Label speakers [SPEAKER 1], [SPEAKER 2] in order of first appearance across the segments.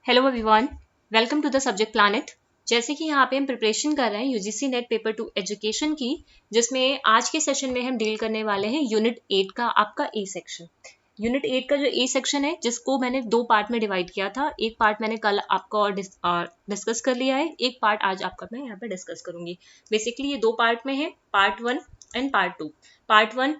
[SPEAKER 1] Hello everyone, welcome to the subject planet. जैसे कि यहाँ पे हम प्रिपरेशन कर रहे हैं यूजीसी नेट पेपर 2 एजुकेशन की, जिसमें आज के सेशन में हम डील करने वाले हैं यूनिट 8 का आपका ए सेक्शन। यूनिट 8 का जो ए सेक्शन है, जिसको मैंने दो पार्ट में डिवाइड किया था। एक पार्ट मैंने कल आपका डिस्कस कर लिया है, एक पार्ट आज आपका मैं यहाँ पे डिस्कस करूंगी। बेसिकली ये दो पार्ट में है, पार्ट 1 एंड पार्ट 2। पार्ट 1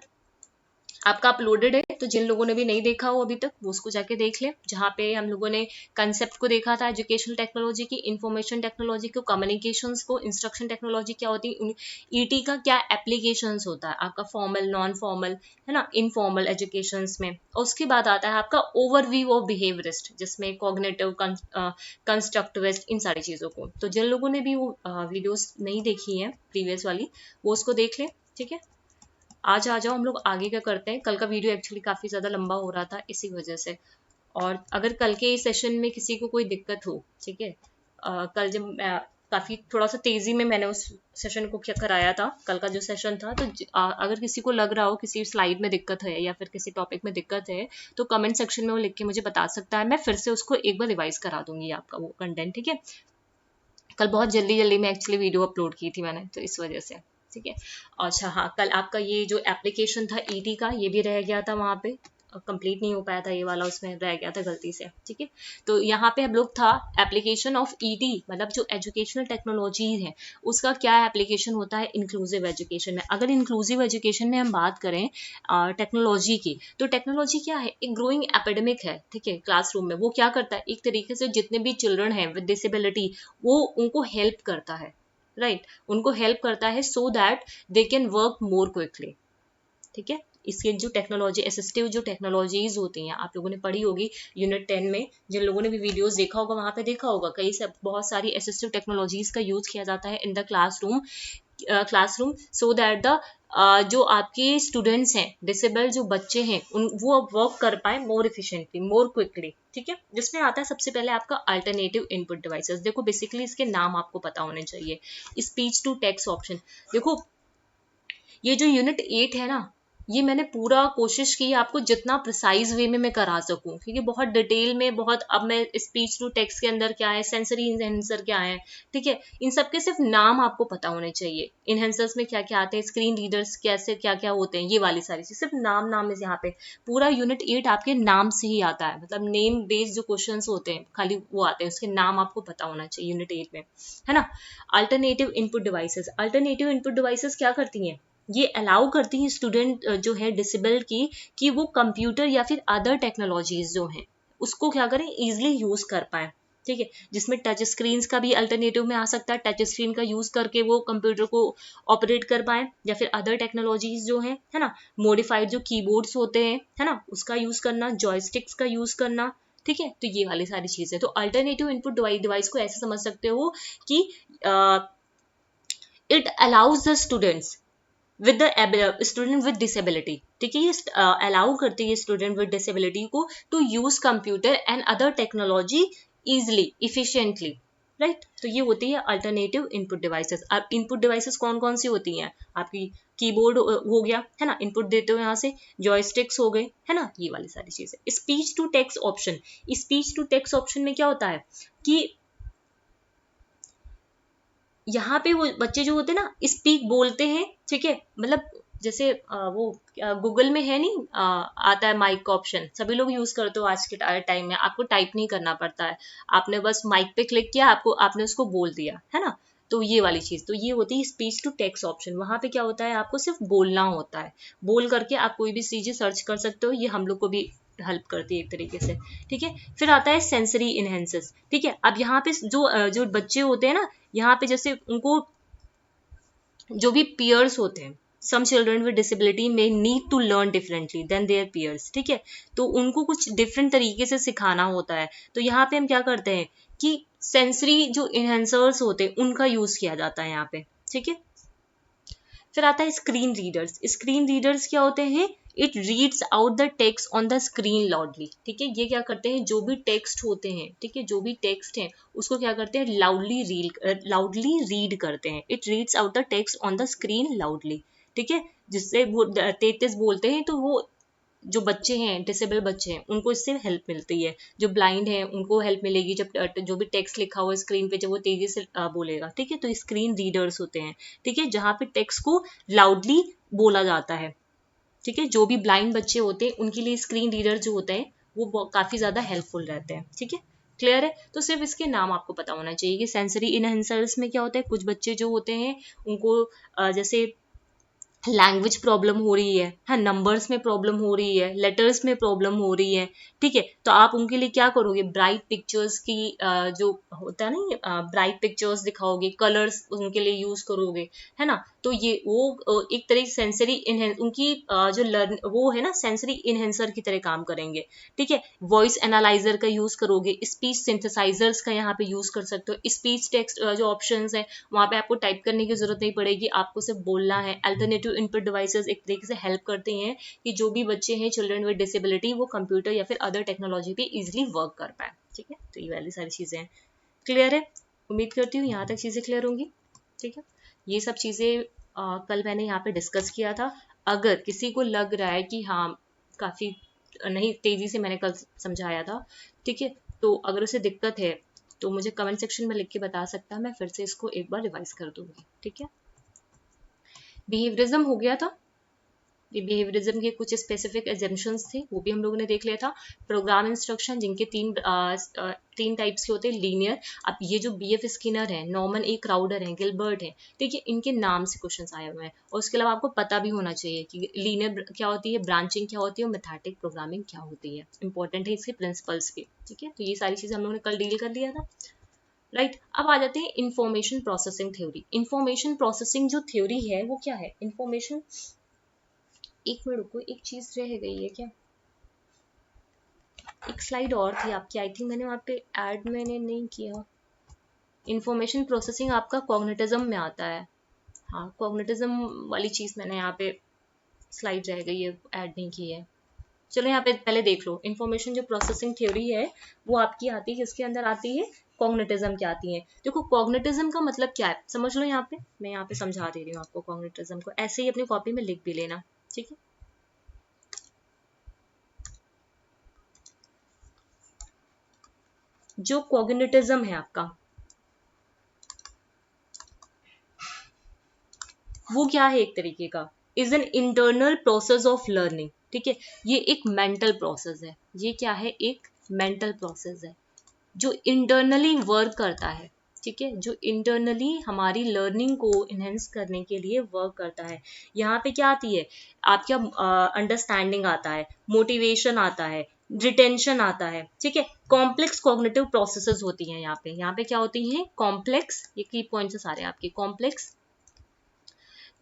[SPEAKER 1] आपका अपलोडेड है, तो जिन लोगों ने भी नहीं देखा हो अभी तक वो उसको जाके देख ले, जहाँ पे हम लोगों ने कंसेप्ट को देखा था, एजुकेशनल टेक्नोलॉजी की, इंफॉर्मेशन टेक्नोलॉजी को, कम्युनिकेशंस को, इंस्ट्रक्शन टेक्नोलॉजी क्या होती है, ईटी का क्या एप्लीकेशंस होता है, आपका फॉर्मल, नॉन फॉर्मल, है ना, इनफॉर्मल एजुकेशंस में। और उसके बाद आता है आपका ओवरव्यू ऑफ बिहेवियरिस्ट, जिसमें कॉग्निटिव, कंस्ट्रक्टिविस्ट, इन सारी चीज़ों को। तो जिन लोगों ने भी वो वीडियोस नहीं देखी हैं प्रीवियस वाली, वो उसको देख लें, ठीक है। आज आ जाओ, हम लोग आगे क्या करते हैं। कल का वीडियो एक्चुअली काफ़ी ज़्यादा लंबा हो रहा था इसी वजह से। और अगर कल के सेशन में किसी को कोई दिक्कत हो, ठीक है, कल जब काफ़ी थोड़ा सा तेज़ी में मैंने उस सेशन को क्या कराया था, कल का जो सेशन था, तो अगर किसी को लग रहा हो किसी स्लाइड में दिक्कत है या फिर किसी टॉपिक में दिक्कत है, तो कमेंट सेक्शन में वो लिख के मुझे बता सकता है। मैं फिर से उसको एक बार रिवाइज करा दूंगी आपका वो कंटेंट, ठीक है। कल बहुत जल्दी जल्दी में एक्चुअली वीडियो अपलोड की थी मैंने, तो इस वजह से, ठीक है। अच्छा हाँ, कल आपका ये जो एप्लीकेशन था ईटी का, ये भी रह गया था वहाँ पे, कंप्लीट नहीं हो पाया था ये वाला, उसमें रह गया था गलती से, ठीक है। तो यहाँ पे हम लोग था एप्लीकेशन ऑफ ईटी, मतलब जो एजुकेशनल टेक्नोलॉजी है उसका क्या एप्लीकेशन होता है इंक्लूसिव एजुकेशन में। अगर इंक्लूसिव एजुकेशन में हम बात करें टेक्नोलॉजी की, तो टेक्नोलॉजी क्या है, एक ग्रोइंग एपिडेमिक है, ठीक है। क्लासरूम में वो क्या करता है, एक तरीके से जितने भी चिल्ड्रन हैं विद डिसेबिलिटी, वो उनको हेल्प करता है, राइट, उनको हेल्प करता है so that they can work more quickly, ठीक है। इसके जो टेक्नोलॉजी, असिस्टिव जो टेक्नोलॉजीज होती हैं, आप लोगों ने पढ़ी होगी यूनिट 10 में, जिन लोगों ने भी वीडियोस देखा होगा वहां पे देखा होगा, कई सब बहुत सारी असिस्टिव टेक्नोलॉजीज का यूज किया जाता है in the classroom so that the जो आपके स्टूडेंट्स हैं, डिसेबल जो बच्चे हैं, वो वर्क कर पाए मोर इफिशिएंटली, मोर क्विकली, ठीक है। जिसमें आता है सबसे पहले आपका अल्टरनेटिव इनपुट डिवाइसेस। देखो बेसिकली इसके नाम आपको पता होने चाहिए। स्पीच टू टेक्स्ट ऑप्शन, देखो ये जो यूनिट 8 है ना, ये मैंने पूरा कोशिश की है आपको जितना प्रिसाइज वे में मैं करा सकूं, क्योंकि बहुत डिटेल में, बहुत, अब मैं स्पीच टू टेक्स्ट के अंदर क्या है, सेंसरी इनहेंसर क्या है, ठीक है, इन सब के सिर्फ नाम आपको पता होने चाहिए। इनहेंसर्स में क्या क्या आते हैं, स्क्रीन रीडर्स कैसे क्या क्या होते हैं, ये वाली सारी चीज सिर्फ नाम है। यहाँ पे पूरा यूनिट 8 आपके नाम से ही आता है, मतलब नेम बेस्ड जो क्वेश्चन होते हैं खाली वो आते हैं, उसके नाम आपको पता होना चाहिए यूनिट 8 में, है ना। Alternative input devices, alternative input devices क्या करती हैं, ये अलाउ करती हैं स्टूडेंट जो है डिसेबल्ड की, कि वो कंप्यूटर या फिर अदर टेक्नोलॉजीज जो हैं उसको क्या करें, इजिली यूज कर पाए, ठीक है। जिसमें टच स्क्रीन का भी अल्टरनेटिव में आ सकता है, टच स्क्रीन का यूज करके वो कंप्यूटर को ऑपरेट कर पाए, या फिर अदर टेक्नोलॉजीज जो है ना, मॉडिफाइड जो कीबोर्ड्स होते हैं, है ना, उसका यूज करना, जॉयस्टिक्स का यूज करना, ठीक है। तो ये वाली सारी चीजें, तो अल्टरनेटिव इनपुट डिवाइस को ऐसे समझ सकते हो कि it allows the students with the student with disability, ठीक है, ये अलाउ करती है स्टूडेंट विद डिसेबिलिटी को to use computer and other technology easily, efficiently, right. तो ये होती है अल्टरनेटिव इनपुट डिवाइसेस। अब इनपुट डिवाइसेस कौन कौन सी होती हैं, आपकी कीबोर्ड हो गया, है ना, इनपुट देते हो यहाँ से, जॉयस्टिक्स हो गए, है ना, ये वाली सारी चीजें। Speech to text option, speech to text option में क्या होता है कि यहाँ पे वो बच्चे जो होते हैं ना, स्पीक बोलते हैं, ठीक है, मतलब जैसे वो गूगल में है नहीं, आता है माइक का ऑप्शन, सभी लोग यूज करते हो आज के टाइम में, आपको टाइप नहीं करना पड़ता है, आपने बस माइक पे क्लिक किया, आपने उसको बोल दिया, है ना। तो ये वाली चीज, तो ये होती है स्पीच टू टेक्स्ट ऑप्शन। वहां पे क्या होता है, आपको सिर्फ बोलना होता है, बोल करके आप कोई भी चीजें सर्च कर सकते हो, ये हम लोग को भी हेल्प करती है एक तरीके से, ठीक है। फिर आता है सेंसरी इनहेंसेस, ठीक है। अब यहाँ पे जो बच्चे होते हैं ना, यहाँ पे जैसे उनको जो भी पियर्स होते हैं, सम चिल्ड्रन विद डिसेबिलिटी में need to learn differently than their peers, ठीक है। तो उनको कुछ डिफरेंट तरीके से सिखाना होता है, तो यहाँ पे हम क्या करते हैं कि सेंसरी जो इनहेंसर्स होते हैं उनका यूज किया जाता है यहाँ पे, ठीक है। फिर आता है स्क्रीन रीडर्स। स्क्रीन रीडर्स क्या होते हैं, it reads out the text on the screen loudly, ठीक है। ये क्या करते हैं, जो भी टेक्स्ट होते हैं, ठीक है, जो भी टेक्स्ट हैं उसको क्या करते हैं, लाउडली रीड करते हैं। It reads out the text on the screen loudly, ठीक है। जिससे वो 33 बोलते हैं तो वो जो बच्चे हैं, डिसेबल बच्चे हैं, उनको इससे हेल्प मिलती है। जो ब्लाइंड है उनको हेल्प मिलेगी जब जो भी टेक्स्ट लिखा हुआ स्क्रीन पे जब वो तेजी से बोलेगा, ठीक है। तो स्क्रीन रीडर्स होते हैं, ठीक है, जहाँ पे टेक्स्ट को लाउडली बोला जाता है, ठीक है। जो भी ब्लाइंड बच्चे होते हैं उनके लिए स्क्रीन रीडर जो होते हैं वो काफी ज्यादा हेल्पफुल रहते हैं, ठीक है। क्लियर है। तो सिर्फ इसके नाम आपको पता होना चाहिए कि सेंसरी इनहेंसर्स में क्या होता है। कुछ बच्चे जो होते हैं उनको जैसे लैंग्वेज प्रॉब्लम हो रही है, हाँ, नंबर्स में प्रॉब्लम हो रही है, लेटर्स में प्रॉब्लम हो रही है, ठीक है। तो आप उनके लिए क्या करोगे, ब्राइट पिक्चर्स की जो होता है ना, ब्राइट पिक्चर्स दिखाओगे, कलर्स उनके लिए यूज करोगे, है ना। तो ये वो एक तरह की सेंसरी उनकी जो लर्न वो है ना, सेंसरी इनहेंसर की तरह काम करेंगे, ठीक है। वॉइस एनालाइजर का यूज करोगे, स्पीच सिंथेसाइजर्स का यहाँ पे यूज कर सकते हो। स्पीच टेक्स्ट जो ऑप्शंस है वहां पे आपको टाइप करने की जरूरत नहीं पड़ेगी, आपको सिर्फ बोलना है। अल्टरनेटिव इनपुट डिवाइसेस एक तरीके से हेल्प करते हैं कि जो भी बच्चे हैं, चिल्ड्रन विद डिसेबिलिटी, वो कंप्यूटर या फिर अदर टेक्नोलॉजी पे इजिली वर्क कर पाए, ठीक है। तो ये वाली सारी चीजें हैं। क्लियर है। उम्मीद करती हूँ यहाँ तक चीजें क्लियर होंगी, ठीक है। ये सब चीजें कल मैंने यहाँ पे डिस्कस किया था। अगर किसी को लग रहा है कि हाँ काफी नहीं तेजी से मैंने कल समझाया था, ठीक है, तो अगर उसे दिक्कत है तो मुझे कमेंट सेक्शन में लिख के बता सकता है, मैं फिर से इसको एक बार रिवाइज कर दूंगी, ठीक है। बिहेवियरिज्म हो गया था। ये बिहेवियरिज्म के कुछ स्पेसिफिक एजम्पशंस थे, वो भी हम लोगों ने देख लिया था। प्रोग्राम इंस्ट्रक्शन जिनके तीन टाइप्स के होते हैं, लीनियर। अब ये जो बीएफ स्किनर है, नॉर्मन ए क्राउडर है, गिलबर्ट है, ठीक है, इनके नाम से क्वेश्चन आए हुए हैं। और उसके अलावा आपको पता भी होना चाहिए कि लीनियर क्या होती है, ब्रांचिंग क्या होती है, और मैथमेटिक प्रोग्रामिंग क्या होती है। इंपॉर्टेंट है इसके प्रिंसिपल्स भी, ठीक है। तो ये सारी चीजें हम लोगों ने कल डील कर लिया था, राइट। अब आ जाते हैं information processing theory. Information processing जो थ्योरी है वो क्या है, इंफॉर्मेशन, एक मिनट रुको, एक चीज रह गई है क्या, एक स्लाइड और थी आपकी, आई थिंक मैंने वहाँ पे ऐड मैंने नहीं किया। इंफॉर्मेशन प्रोसेसिंग आपका कॉग्निटिज्म में आता है, हाँ, कॉग्निटिज्म वाली चीज मैंने यहाँ पे स्लाइड रह गई है, ऐड नहीं की है। चलो यहाँ पे पहले देख लो, इंफॉर्मेशन जो प्रोसेसिंग थ्योरी है वो आपकी आती है, किसके अंदर आती है, कॉग्निटिज्म की आती है। देखो कॉग्निटिज्म का मतलब क्या है समझ लो, यहाँ पे मैं यहाँ पे समझा दे रही हूँ आपको। कॉग्निटिज्म को ऐसे ही अपनी कॉपी में लिख भी लेना, ठीक है। जो कॉग्निटिज्म है आपका, वो क्या है, एक तरीके का is an internal process of learning, ठीक है। ये एक मेंटल प्रोसेस है, ये क्या है, एक मेंटल प्रोसेस है जो इंटरनली वर्क करता है, ठीक है, जो इंटरनली हमारी लर्निंग को इनहेंस करने के लिए वर्क करता है। यहाँ पे क्या आती है, आपका अंडरस्टैंडिंग आता है, मोटिवेशन आता है, रिटेंशन आता है, ठीक है। कॉम्प्लेक्स कॉग्निटिव प्रोसेसेस होती हैं यहाँ पे क्या होती हैं, कॉम्प्लेक्स, ये की पॉइंट्स सारे आपके, कॉम्प्लेक्स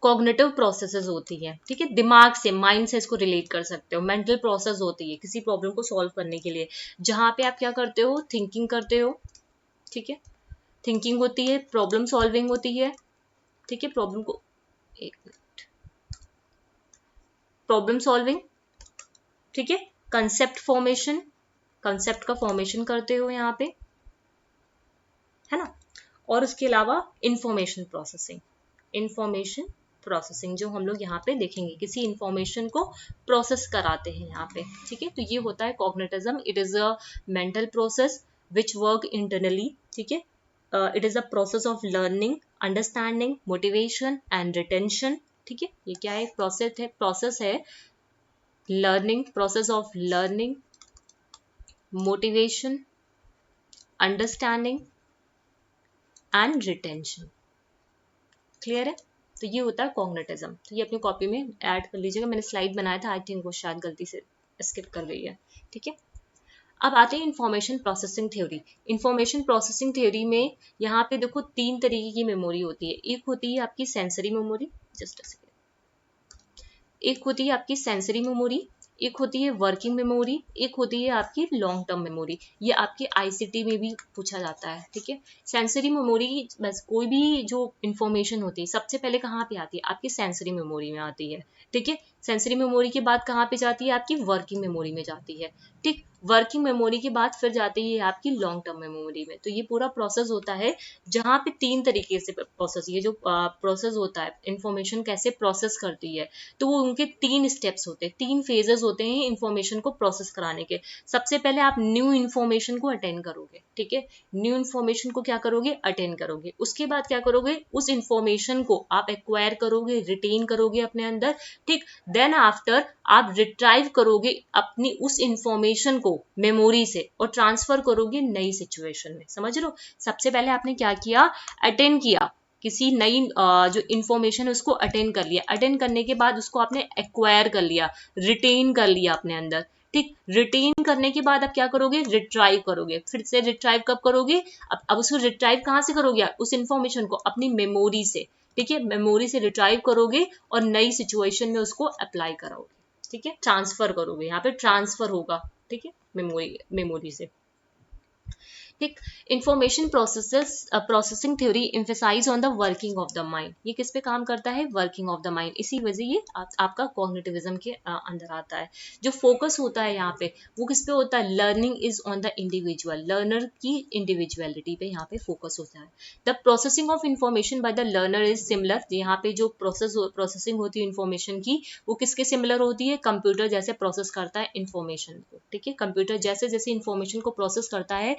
[SPEAKER 1] कॉग्निटिव प्रोसेसेस होती है, ठीक है। दिमाग से, माइंड से इसको रिलेट कर सकते हो। मेंटल प्रोसेस होती है किसी प्रॉब्लम को सॉल्व करने के लिए, जहां पे आप क्या करते हो, थिंकिंग करते हो, ठीक है। थिंकिंग होती है, प्रॉब्लम सॉल्विंग होती है, ठीक है। प्रॉब्लम को, एक मिनट, प्रॉब्लम सॉल्विंग, ठीक है। कंसेप्ट फॉर्मेशन, कंसेप्ट का फॉर्मेशन करते हो यहाँ पे, है ना। और उसके अलावा इंफॉर्मेशन प्रोसेसिंग, इंफॉर्मेशन प्रोसेसिंग जो हम लोग यहाँ पे देखेंगे, किसी इंफॉर्मेशन को प्रोसेस कराते हैं यहाँ पे, ठीक है। तो ये होता है cognitivism. It is a mental process which work internally, ठीक है। It is a process of learning, understanding, motivation and retention, ठीक है। ये क्या है, प्रोसेस है learning, process of learning, motivation, understanding and retention. Clear है। तो ये होता है कॉग्निटिज्म। तो ये अपनी कॉपी में ऐड कर लीजिएगा, मैंने स्लाइड बनाया था, आई थिंक वो शायद गलती से स्किप कर गई है, ठीक है। अब आते हैं information processing theory. Information processing theory में यहाँ पे देखो तीन तरीके की मेमोरी होती है। एक होती है आपकी sensory memory, just a second, एक होती है आपकी सेंसरी मेमोरी, एक होती है वर्किंग मेमोरी, एक होती है आपकी लॉन्ग टर्म मेमोरी। ये आपके आईसीटी में भी पूछा जाता है, ठीक है। सेंसरी मेमोरी, बस कोई भी जो इंफॉर्मेशन होती है सबसे पहले कहाँ पे आती है, आपकी सेंसरी मेमोरी में आती है, ठीक है। सेंसरी मेमोरी के बाद कहाँ पे जाती है, आपकी वर्किंग मेमोरी में जाती है। ठीक, वर्किंग मेमोरी के बाद फिर जाती है आपकी लॉन्ग टर्म मेमोरी में। तो ये पूरा प्रोसेस होता है जहाँ पे 3 तरीके से प्रोसेस, ये जो प्रोसेस होता है इंफॉर्मेशन कैसे प्रोसेस करती है, तो वो उनके 3 स्टेप्स होते हैं, 3 फेजेस होते हैं इंफॉर्मेशन को प्रोसेस कराने के। सबसे पहले आप न्यू इन्फॉर्मेशन को अटेंड करोगे, ठीक है, न्यू इन्फॉर्मेशन को क्या करोगे, अटेंड करोगे। उसके बाद क्या करोगे, उस इन्फॉर्मेशन को आप एक्वायर करोगे, रिटेन करोगे अपने अंदर। ठीक, देन आफ्टर आप रिट्राइव करोगे अपनी उस इंफॉर्मेशन को मेमोरी से और ट्रांसफर करोगे नई सिचुएशन में। समझ लो, सबसे पहले आपने क्या किया, अटेंड किया, किसी नई जो इंफॉर्मेशन है उसको अटेंड कर लिया। अटेंड करने के बाद उसको आपने एक्वायर कर लिया, रिटेन कर लिया अपने अंदर। ठीक, रिटेन करने के बाद आप क्या करोगे, रिट्राइव करोगे। फिर से रिट्राइव कब करोगे, अब उसको रिट्राइव कहाँ से करोगे, उस इंफॉर्मेशन को अपनी मेमोरी से। ठीक है, मेमोरी से रिट्राइव करोगे और नई सिचुएशन में उसको अप्लाई करोगे। ठीक है, ट्रांसफर करोगे, यहाँ पे ट्रांसफर होगा। ठीक है, मेमोरी से। ठीक, information processing theory emphasise on the working of the mind. ये किस पे काम करता है, वर्किंग ऑफ द माइंड। इसी वजह ये आपका कॉग्निटिविज्म के अंदर आता है। जो फोकस होता है यहाँ पे वो किस पे होता है, learning is on the individual, learner की इंडिविजुअलिटी पे यहाँ पे फोकस होता है। The processing of information by the learner is similar. यहाँ पे जो प्रोसेसिंग होती है इंफॉर्मेशन की वो किसके सिमिलर होती है, कंप्यूटर जैसे प्रोसेस करता है इंफॉर्मेशन को। ठीक है, कंप्यूटर जैसे जैसे इंफॉर्मेशन को प्रोसेस करता है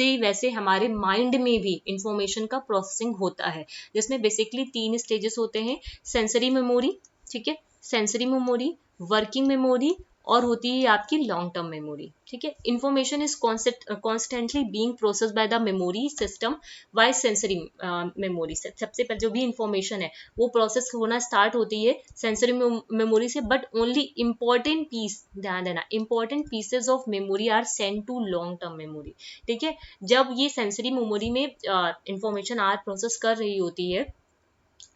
[SPEAKER 1] वैसे हमारे माइंड में भी इंफॉर्मेशन का प्रोसेसिंग होता है, जिसमें बेसिकली 3 स्टेजेस होते हैं। सेंसरी मेमोरी, ठीक है, सेंसरी मेमोरी, वर्किंग मेमोरी और होती है आपकी लॉन्ग टर्म मेमोरी। ठीक है, information is constantly being processed by the memory system by sensory memory. सबसे पहले जो भी इंफॉर्मेशन है वो प्रोसेस होना स्टार्ट होती है सेंसरी मेमोरी से, बट ओनली इंपॉर्टेंट पीस, ध्यान देना, important pieces of memory are send to long term memory. ठीक है, जब ये सेंसरी मेमोरी में इंफॉर्मेशन आर प्रोसेस कर रही होती है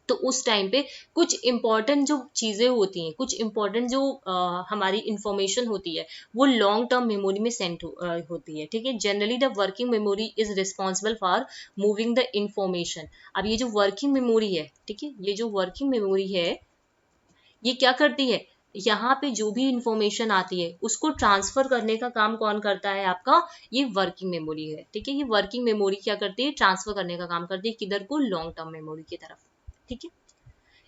[SPEAKER 1] तो उस टाइम पे कुछ इंपॉर्टेंट जो चीजें होती हैं, कुछ इंपॉर्टेंट जो हमारी इंफॉर्मेशन होती है वो लॉन्ग टर्म मेमोरी में सेंड होती है। ठीक है, generally the working memory is responsible for moving the information. अब ये जो वर्किंग मेमोरी है, ठीक है, ये जो वर्किंग मेमोरी है ये क्या करती है, यहाँ पे जो भी इंफॉर्मेशन आती है उसको ट्रांसफर करने का काम कौन करता है, आपका ये वर्किंग मेमोरी है। ठीक है, ये वर्किंग मेमोरी क्या करती है, ट्रांसफर करने का काम करती है, किधर को, लॉन्ग टर्म मेमोरी की तरफ। ठीक है,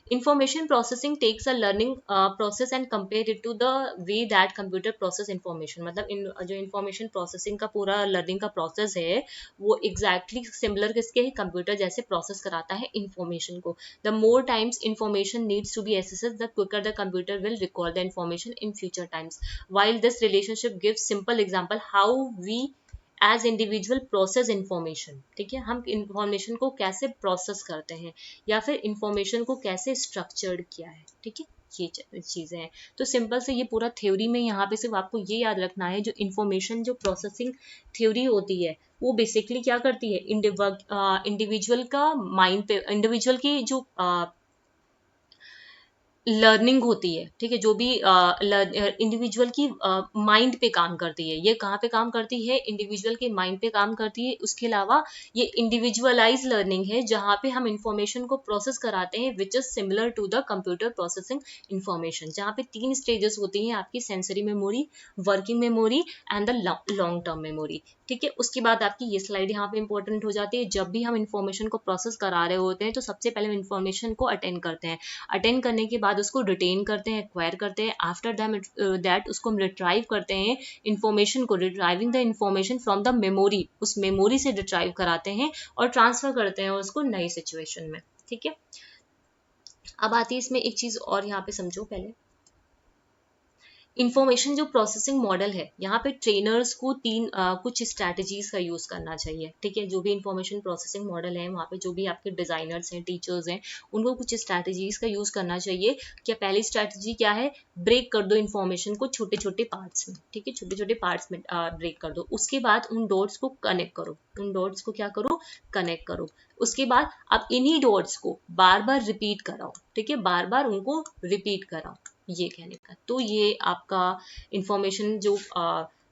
[SPEAKER 1] information processing takes a learning process and compare it to the way that computer process information। मतलब जो information processing का पूरा learning का process है वो exactly similar किसके है, कंप्यूटर जैसे process कराता है information को। The more times information needs to be accessed, the quicker the computer will recall the information in future times। While this relationship gives simple example how we as individual process information. ठीक है, हम information को कैसे process करते हैं या फिर information को कैसे स्ट्रक्चर्ड किया है। ठीक है, ये चीजें हैं। तो सिंपल से ये पूरा थ्योरी में यहाँ पे सिर्फ आपको ये याद रखना है, जो इंफॉर्मेशन जो प्रोसेसिंग थ्योरी होती है वो बेसिकली क्या करती है, इंडिविजुअल का माइंड पे, इंडिविजुअल की जो लर्निंग होती है, ठीक है, जो भी इंडिविजुअल की माइंड पे काम करती है। ये कहाँ पे काम करती है, इंडिविजुअल के माइंड पे काम करती है। उसके अलावा ये इंडिविजुअलाइज लर्निंग है जहाँ पे हम इंफॉर्मेशन को प्रोसेस कराते हैं which is similar to the computer processing information, जहाँ पे 3 स्टेजेस होती हैं आपकी, sensory memory, working memory and the long term memory. ठीक है, उसके बाद आपकी ये स्लाइड यहाँ पे इंपॉर्टेंट हो जाती है। जब भी हम इंफॉर्मेशन को प्रोसेस करा रहे होते हैं तो सबसे पहले इंफॉर्मेशन को अटेंड करते हैं, अटेंड करने के बाद उसको रिटेन करते हैं, एक्वायर करते हैं। आफ्टर दैट उसको हम रिट्राइव करते हैं इंफॉर्मेशन को, retrieving the information from the memory, उस मेमोरी से रिट्राइव कराते हैं और ट्रांसफर करते हैं उसको नई सिचुएशन में। ठीक है, अब आती है इसमें एक चीज और, यहाँ पे समझो पहले। इंफॉर्मेशन जो प्रोसेसिंग मॉडल है यहाँ पे ट्रेनर्स को कुछ स्ट्रैटेजीज का यूज करना चाहिए। ठीक है, जो भी इंफॉर्मेशन प्रोसेसिंग मॉडल है वहाँ पे जो भी आपके डिजाइनर्स हैं, टीचर्स हैं, उनको कुछ स्ट्रैटेजीज का यूज करना चाहिए। क्या पहली स्ट्रैटेजी क्या है, ब्रेक कर दो इंफॉर्मेशन को छोटे छोटे पार्ट्स में। ठीक है, छोटे छोटे पार्ट्स में ब्रेक कर दो। उसके बाद उन डॉट्स को कनेक्ट करो, उन डॉट्स को क्या करो, कनेक्ट करो। उसके बाद अब इन्हीं डॉट्स को बार बार रिपीट कराओ। ठीक है, बार बार उनको रिपीट कराओ, ये कहने का। तो ये आपका इंफॉर्मेशन जो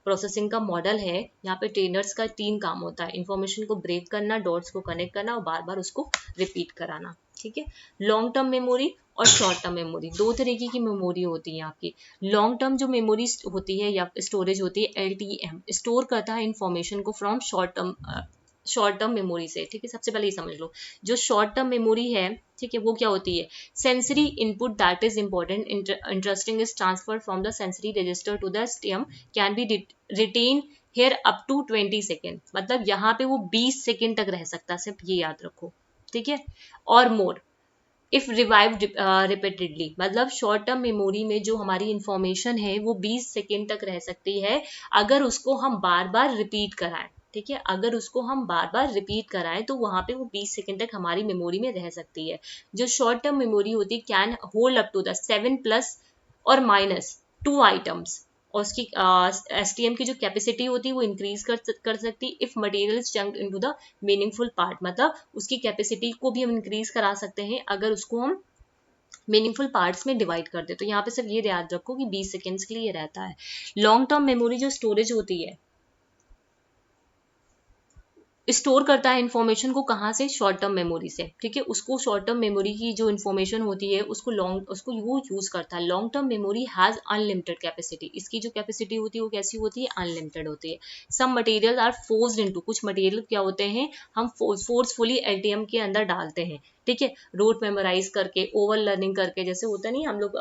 [SPEAKER 1] प्रोसेसिंग का मॉडल है, यहाँ पे ट्रेनर्स का 3 काम होता है, इन्फॉर्मेशन को ब्रेक करना, डॉट्स को कनेक्ट करना और बार बार उसको रिपीट कराना, ठीक है। लॉन्ग टर्म मेमोरी और शॉर्ट टर्म मेमोरी, दो तरीके की मेमोरी होती है आपकी। लॉन्ग टर्म जो मेमोरी होती है या स्टोरेज होती है, LTM, स्टोर करता है इन्फॉर्मेशन को फ्रॉम शॉर्ट टर्म मेमोरी से, ठीक है। सबसे पहले ये समझ लो, जो शॉर्ट टर्म मेमोरी है, ठीक है, वो क्या होती है, sensory input that is important interesting is transfer from the sensory register to the STM can be retain here up to 20 second, मतलब यहाँ पे वो 20 सेकेंड तक रह सकता है, सिर्फ ये याद रखो, ठीक है। और मोर इफ रिवाइव रिपीटेडली, मतलब शॉर्ट टर्म मेमोरी में जो हमारी इंफॉर्मेशन है वो 20 सेकेंड तक रह सकती है अगर उसको हम बार बार रिपीट कराएं, ठीक है। अगर उसको हम बार बार रिपीट कराएं तो वहां पे वो 20 सेकेंड तक हमारी मेमोरी में रह सकती है। जो शॉर्ट टर्म मेमोरी होती है can hold up to the 7 plus और माइनस 2 आइटम्स, और उसकी STM की जो कैपेसिटी होती है वो इंक्रीज कर सकती है if material is chunked into the meaningful part, मतलब उसकी कैपेसिटी को भी हम इंक्रीज करा सकते हैं अगर उसको हम मीनिंगफुल पार्ट्स में डिवाइड कर दे। तो यहाँ पे सिर्फ ये याद रखो कि 20 सेकेंड्स के लिए रहता है। लॉन्ग टर्म मेमोरी जो स्टोरेज होती है, स्टोर करता है इन्फॉर्मेशन को, कहाँ से, शॉर्ट टर्म मेमोरी से, ठीक है। उसको शॉर्ट टर्म मेमोरी की जो इन्फॉर्मेशन होती है उसको वो यूज करता है। Long term memory has unlimited capacity, इसकी जो कैपेसिटी होती है वो कैसी होती है, अनलिमिटेड होती है। Some material are forced into, कुछ मटेरियल क्या होते हैं हम फोर्सफुली LTM के अंदर डालते हैं, ठीक है, रोट मेमोराइज करके, ओवर लर्निंग करके, जैसे होता नहीं हम लोग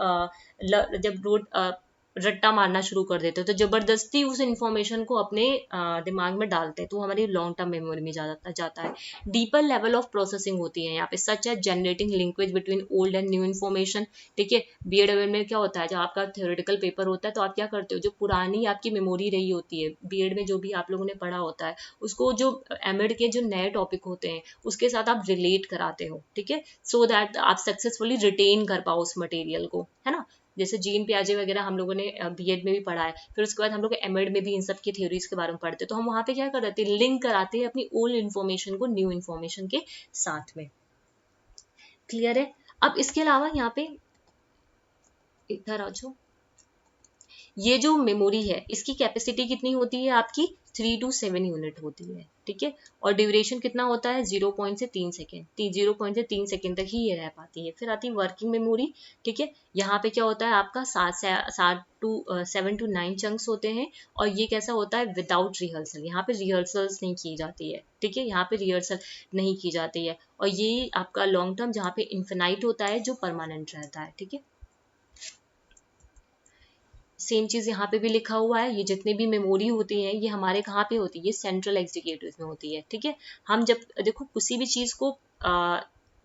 [SPEAKER 1] जब रोट रट्टा मारना शुरू कर देते हो तो जबरदस्ती उस इंफॉर्मेशन को अपने दिमाग में डालते हैं, तो हमारी लॉन्ग टर्म मेमोरी में जाता है। डीपर लेवल ऑफ प्रोसेसिंग होती है यहाँ पे, सच है generating linkage between old and new information, ठीक है। BEd में क्या होता है, जब आपका थ्योरेटिकल पेपर होता है तो आप क्या करते हो, जो पुरानी आपकी मेमोरी रही होती है BEd में, जो भी आप लोगों ने पढ़ा होता है, उसको जो MEd के जो नए टॉपिक होते हैं उसके साथ आप रिलेट कराते हो, ठीक है, सो दैट आप सक्सेसफुली रिटेन कर पाओ उस मटेरियल को, है ना। जैसे जीन पियाजे वगैरह हम लोगों ने BEd में भी पढ़ा है, फिर उसके बाद हम लोग MEd में भी इन सब की थ्योरीज के बारे में पढ़ते हैं, तो हम वहाँ पे क्या करते हैं, लिंक कराते हैं अपनी ओल्ड इन्फॉर्मेशन को न्यू इन्फॉर्मेशन के साथ में। क्लियर है। अब इसके अलावा यहाँ पे इधर आ जाओ, ये जो मेमोरी है इसकी कैपेसिटी कितनी होती है आपकी, 3 to 7 यूनिट होती है, ठीक है। और ड्यूरेशन कितना होता है, 0 से 3 सेकेंड, 0 से 3 सेकेंड तक ही ये रह पाती है। फिर आती है वर्किंग मेमोरी, ठीक है। यहाँ पे क्या होता है आपका 7 to 9 चंक्स होते हैं, और ये कैसा होता है, विदाउट रिहर्सल, यहाँ पे रिहर्सल्स नहीं की जाती है, ठीक है, यहाँ पे रिहर्सल नहीं की जाती है। और ये आपका लॉन्ग टर्म जहाँ पे इन्फिनाइट होता है, जो परमानेंट रहता है, ठीक है। सेम चीज यहाँ पे भी लिखा हुआ है, ये जितने भी मेमोरी होती है ये हमारे कहाँ पे होती है, ये सेंट्रल एग्जीक्यूटिव में होती है, ठीक है। हम जब देखो किसी भी चीज को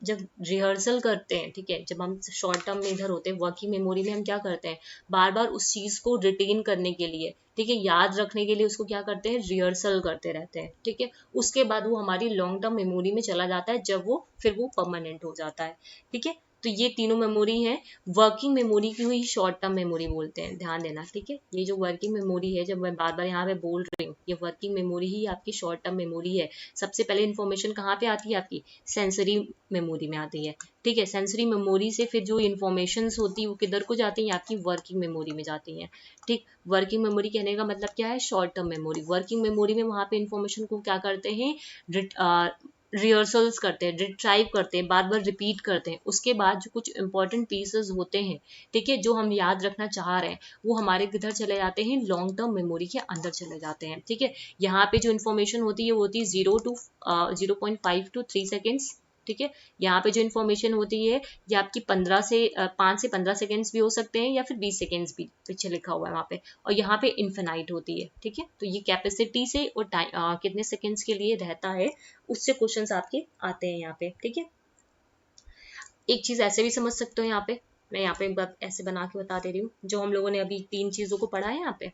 [SPEAKER 1] जब रिहर्सल करते हैं, ठीक है, जब हम शॉर्ट टर्म में इधर होते हैं वर्किंग मेमोरी में, हम क्या करते हैं, बार बार उस चीज को रिटेन करने के लिए, ठीक है, याद रखने के लिए उसको क्या करते हैं, रिहर्सल करते रहते हैं, ठीक है। उसके बाद वो हमारी लॉन्ग टर्म मेमोरी में चला जाता है, जब वो फिर वो परमानेंट हो जाता है, ठीक है। तो ये तीनों मेमोरी है। वर्किंग मेमोरी की हुई शॉर्ट टर्म मेमोरी बोलते हैं, ध्यान देना, ठीक है। ये जो वर्किंग मेमोरी है, जब मैं बार बार यहाँ पे बोल रही हूँ, ये वर्किंग मेमोरी ही आपकी शॉर्ट टर्म मेमोरी है। सबसे पहले इन्फॉर्मेशन कहाँ पे आती है आपकी, सेंसरी मेमोरी में आती है, ठीक है। सेंसरी मेमोरी से फिर जो इन्फॉर्मेशन होती है वो किधर को जाती है, आपकी वर्किंग मेमोरी में जाती है, ठीक। वर्किंग मेमोरी कहने का मतलब क्या है, short term memory. Working memory में वहाँ पे इन्फॉर्मेशन को क्या करते हैं, रिहर्सल्स करते हैं, रिट्राइव करते हैं, बार बार रिपीट करते हैं। उसके बाद जो कुछ इंपॉर्टेंट पीसेस होते हैं, ठीक है, जो हम याद रखना चाह रहे हैं, वो हमारे किधर चले जाते हैं, लॉन्ग टर्म मेमोरी के अंदर चले जाते हैं, ठीक है। यहाँ पे जो इन्फॉर्मेशन होती है वो होती है 0.5 to 3 सेकेंड्स, ठीक है। यहाँ पे जो इन्फॉर्मेशन होती है ये आपकी 5 से 15 सेकेंड्स भी हो सकते हैं, या फिर 20 सेकेंड्स भी पीछे लिखा हुआ है वहाँ पे। और यहाँ पे इन्फिनाइट होती है, ठीक है। तो ये कैपेसिटी से और टाइम कितने सेकेंड्स के लिए रहता है, उससे क्वेश्चंस आपके आते हैं यहाँ पे, ठीक है। एक चीज ऐसे भी समझ सकते हो, यहाँ पे मैं यहाँ पे एक बार ऐसे बना के बता दे रही हूँ, जो हम लोगों ने अभी 3 चीजों को पढ़ा है यहाँ पे,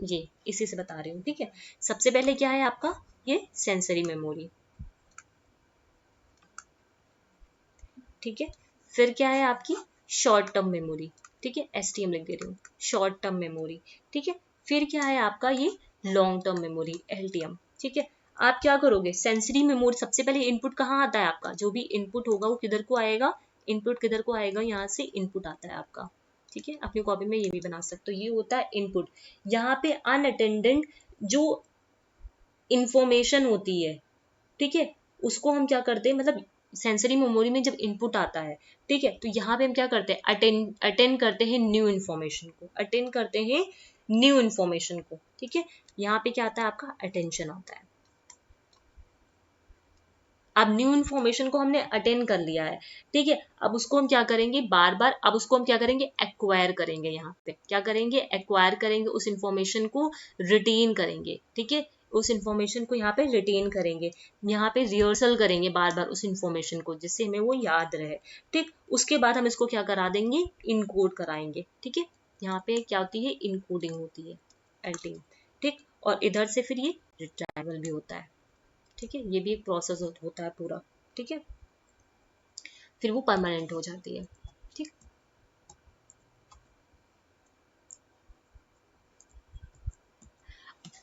[SPEAKER 1] ये इसी से बता रही हूँ, ठीक है। सबसे पहले क्या है आपका, ये सेंसरी मेमोरी, ठीक है। फिर क्या है आपकी शॉर्ट टर्म मेमोरी, ठीक है, STM लिख दे रही हूँ, शॉर्ट टर्म मेमोरी, ठीक है। फिर क्या है आपका ये लॉन्ग टर्म मेमोरी, LTM, ठीक है। आप क्या करोगे, सेंसरी मेमोरी, सबसे पहले इनपुट कहाँ आता है आपका, जो भी इनपुट होगा वो किधर को आएगा, इनपुट किधर को आएगा, यहाँ से इनपुट आता है आपका, ठीक है, अपनी कॉपी में ये भी बना सकते हो। ये होता है इनपुट। यहाँ पे अनअटेंडेड जो इंफॉर्मेशन होती है, ठीक है, उसको हम क्या करते हैं, मतलब सेंसरी मेमोरी में जब इनपुट आता है, ठीक है, तो यहाँ पे हम क्या करते हैं, अटेंड करते हैं न्यू इन्फॉर्मेशन को, अटेंड करते हैं न्यू इन्फॉर्मेशन को, ठीक है। यहाँ पे क्या आता है, आपका अटेंशन आता है। अब न्यू इन्फॉर्मेशन को हमने अटेंड कर लिया है, ठीक है, अब उसको हम क्या करेंगे, बार बार अब उसको हम क्या करेंगे, एक्वायर करेंगे। यहाँ पे क्या करेंगे, एक्वायर करेंगे, उस इन्फॉर्मेशन को रिटेन करेंगे, ठीक है, उस इन्फॉर्मेशन को यहाँ पे रिटेन करेंगे, यहाँ पे रिहर्सल करेंगे बार बार उस इन्फॉर्मेशन को, जिससे हमें वो याद रहे, ठीक। उसके बाद हम इसको क्या करा देंगे, इनकोड कराएंगे, ठीक है। यहाँ पे क्या होती है, इनकोडिंग होती है, एल्टिंग, ठीक। और इधर से फिर ये रिट्राइवल भी होता है, ठीक है, ये भी एक प्रोसेस होता है पूरा, ठीक है, फिर वो परमानेंट हो जाती है, ठीक।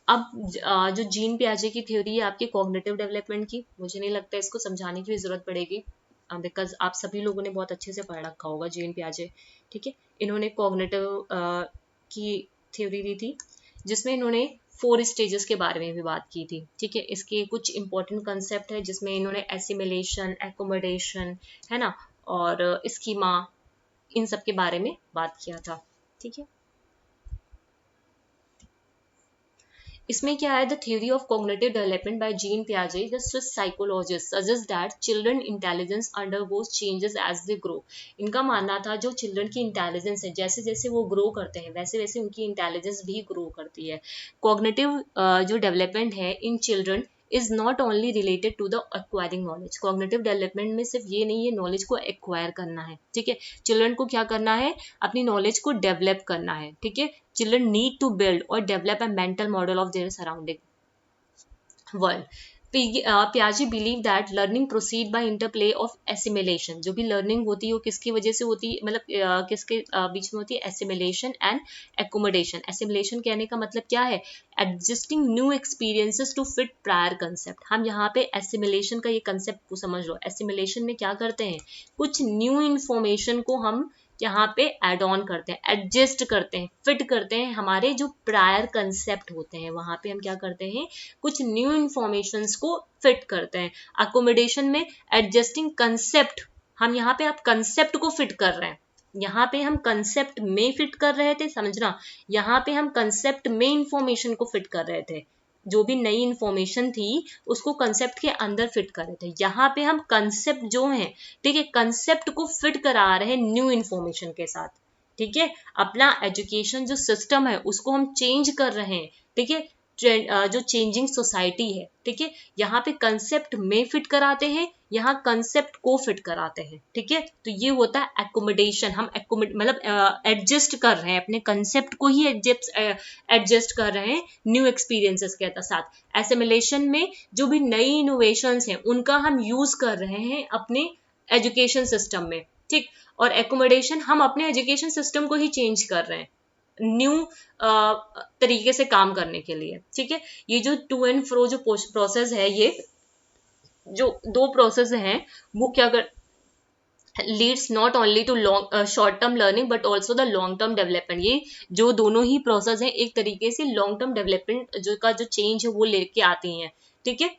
[SPEAKER 1] अब जो जीन पियाजे की थ्योरी है आपकी कॉग्निटिव डेवलपमेंट की, मुझे नहीं लगता इसको समझाने की भी जरूरत पड़ेगी, बिकॉज आप सभी लोगों ने बहुत अच्छे से पढ़ रखा होगा जीन पियाजे, ठीक है। इन्होंने कॉग्निटिव की थ्योरी दी थी, जिसमें इन्होंने 4 स्टेजेस के बारे में भी बात की थी, ठीक है। इसके कुछ इंपॉर्टेंट कंसेप्ट है, जिसमें इन्होंने एसिमिलेशन, एकोमोडेशन, है ना, और स्कीमा, इन सब के बारे में बात किया था, ठीक है। इसमें क्या है, the theory of cognitive development by Jean पियाजे, the Swiss psychologist, suggest that children intelligence undergoes changes as they grow. इनका मानना था जो चिल्ड्रन की इंटेलिजेंस है, जैसे जैसे वो ग्रो करते हैं वैसे वैसे उनकी इंटेलिजेंस भी ग्रो करती है। कॉग्निटिव जो डेवलपमेंट है in children is not only related to the acquiring knowledge. Cognitive development में सिर्फ ये नहीं है नॉलेज को एक्वायर करना है, ठीक है, चिल्ड्रन को क्या करना है, अपनी नॉलेज को डेवलप करना है, ठीक है। Children need to build or develop a mental model of their surrounding world. पियाजे believe that learning proceed by interplay of assimilation. जो भी लर्निंग होती है वो किसकी वजह से होती है, मतलब किसके बीच में होती है, एसिमिलेशन एंड एकोमोडेशन। एसिमिलेशन कहने का मतलब क्या है, adjusting new experiences to fit prior concept. हम यहाँ पे एसिमिलेशन का ये कंसेप्ट को समझ लो। एसिमिलेशन में क्या करते हैं, कुछ न्यू इन्फॉर्मेशन को हम यहाँ पे एड ऑन करते हैं, एडजस्ट करते हैं, फिट करते हैं, हमारे जो प्रायर कंसेप्ट होते हैं वहां पे हम क्या करते हैं, कुछ न्यू इन्फॉर्मेशंस को फिट करते हैं। अकोमोडेशन में एडजस्टिंग कंसेप्ट, हम यहाँ पे आप कंसेप्ट को फिट कर रहे हैं, यहाँ पे हम कंसेप्ट में फिट कर रहे थे, समझना, यहाँ पे हम कंसेप्ट में इंफॉर्मेशन को फिट कर रहे थे, जो भी नई इंफॉर्मेशन थी उसको कंसेप्ट के अंदर फिट कर रहे थे। यहाँ पे हम कंसेप्ट जो है, ठीक है, कंसेप्ट को फिट करा रहे हैं न्यू इंफॉर्मेशन के साथ, ठीक है। अपना एजुकेशन जो सिस्टम है उसको हम चेंज कर रहे हैं, ठीक है, जो चेंजिंग सोसाइटी है, ठीक है, यहाँ पे कंसेप्ट में फिट कराते हैं, यहाँ कंसेप्ट को फिट कराते हैं, ठीक है। तो ये होता है एकोमोडेशन, हम मतलब एडजस्ट कर रहे हैं, अपने कंसेप्ट को ही एडजस्ट कर रहे हैं न्यू एक्सपीरियंसेस के साथ। एसिमिलेशन में जो भी नई इनोवेशंस हैं उनका हम यूज कर रहे हैं अपने एजुकेशन सिस्टम में, ठीक। और एकोमोडेशन, हम अपने एजुकेशन सिस्टम को ही चेंज कर रहे हैं न्यू तरीके से काम करने के लिए, ठीक है। ये जो टू एंड फ्रो जो प्रोसेस है, ये जो 2 प्रोसेस हैं वो क्या कर leads not only to long short term learning but also the long term development. ये जो दोनों ही प्रोसेस हैं एक तरीके से लॉन्ग टर्म डेवलपमेंट जो चेंज है वो लेके आती हैं, ठीक है।